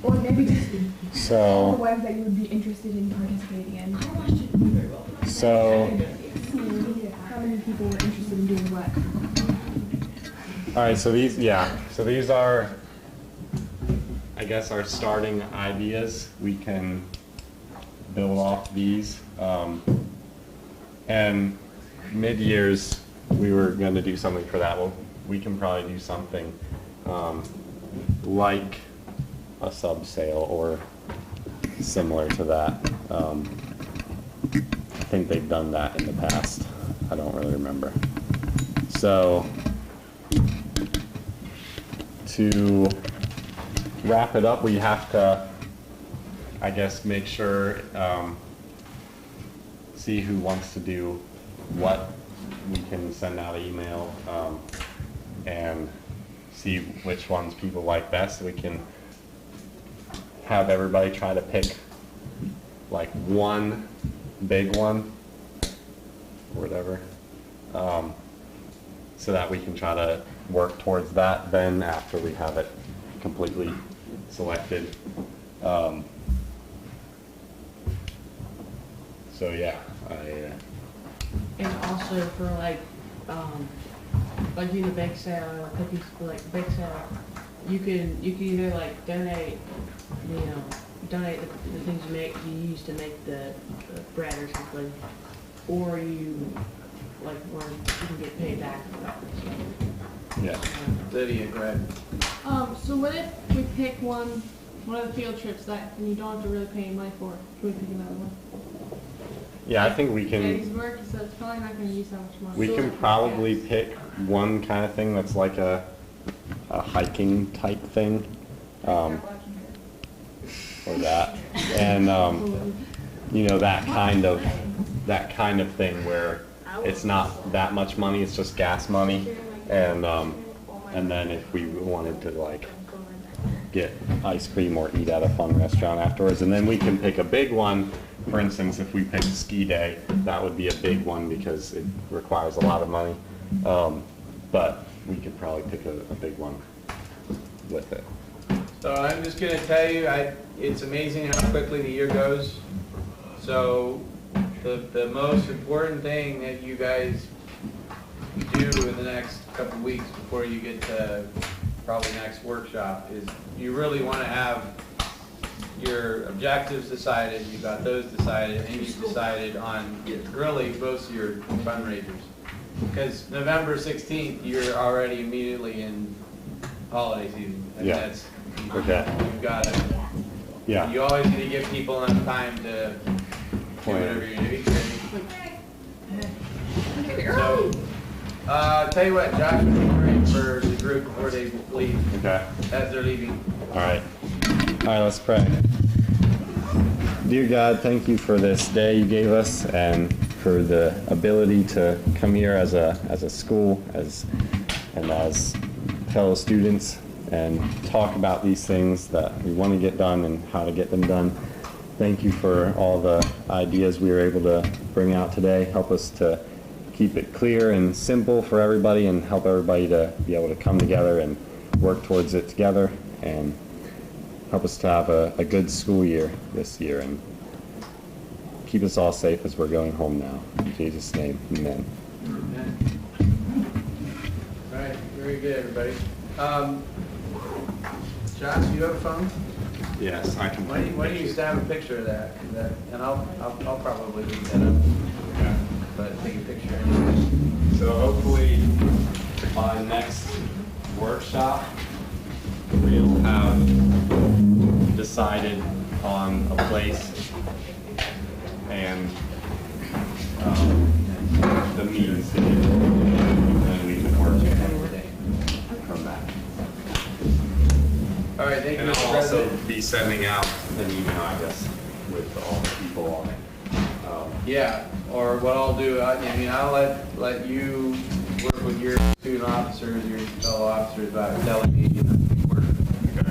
or maybe just the So, ones that you would be interested in participating in. so, How many people were interested in doing what? all right, so these are, I guess, our starting ideas. We can build off these. And mid-years, we were going to do something for that. Well, we can probably do something like a sub sale or similar to that. I think they've done that in the past. I don't really remember. So, to wrap it up, we have to, I guess, make sure, see who wants to do what. We can send out an email and see which ones people like best. We can have everybody try to pick like one big one or whatever, so that we can try to work towards that then after we have it completely selected. So yeah, And also for like do the bake sale or cookies, like bake sale, you can either like donate the things you use to make the bread or something, or you can get paid back for that. yeah. Lydia, go ahead. So what if we pick one of the field trips that you don't have to really pay any money for? Should we pick another one? Yeah, I think we can. Days work, so it's probably not going to use that much money. We can probably pick one kind of thing that's like a hiking type thing, or that, and that kind of thing where it's not that much money, it's just gas money, and then if we wanted to like get ice cream or eat at a fun restaurant afterwards, and then we can pick a big one. For instance, if we picked ski day, that would be a big one because it requires a lot of money. But we could probably pick a big one with it. So I'm just going to tell you, it's amazing how quickly the year goes. So the most important thing that you guys do in the next couple of weeks before you get to probably next workshop is you really want to have your objectives decided, you got those decided, and you've decided on really most of your fundraisers. Because November 16th, you're already immediately in holiday season. And Yeah. That's, Okay. you've got to, Yeah. you always need to give people enough time to do whatever you're doing. So, tell you what, Josh would be great for the group before they leave, Okay. as they're leaving. All right. All right, let's pray. Dear God, thank you for this day you gave us and for the ability to come here as a school and as fellow students and talk about these things that we want to get done and how to get them done. Thank you for all the ideas we were able to bring out today. Help us to keep it clear and simple for everybody and help everybody to be able to come together and work towards it together and help us to have a good school year this year. And keep us all safe as we're going home now. In Jesus' name, amen. All right, very good, everybody. Josh, do you have a phone? Yes, I can. Why don't you snap a picture of that? And I'll probably leave that up. Okay. But take a picture anyway. So hopefully by next workshop, we'll have decided on a place and the means to do it. And we can work from that. All right, thank you, And Mr. I'll also President. be sending out an email, I guess, with all the people on it. Yeah, or what I'll do, I'll let you work with your student officers, your fellow officers about delegating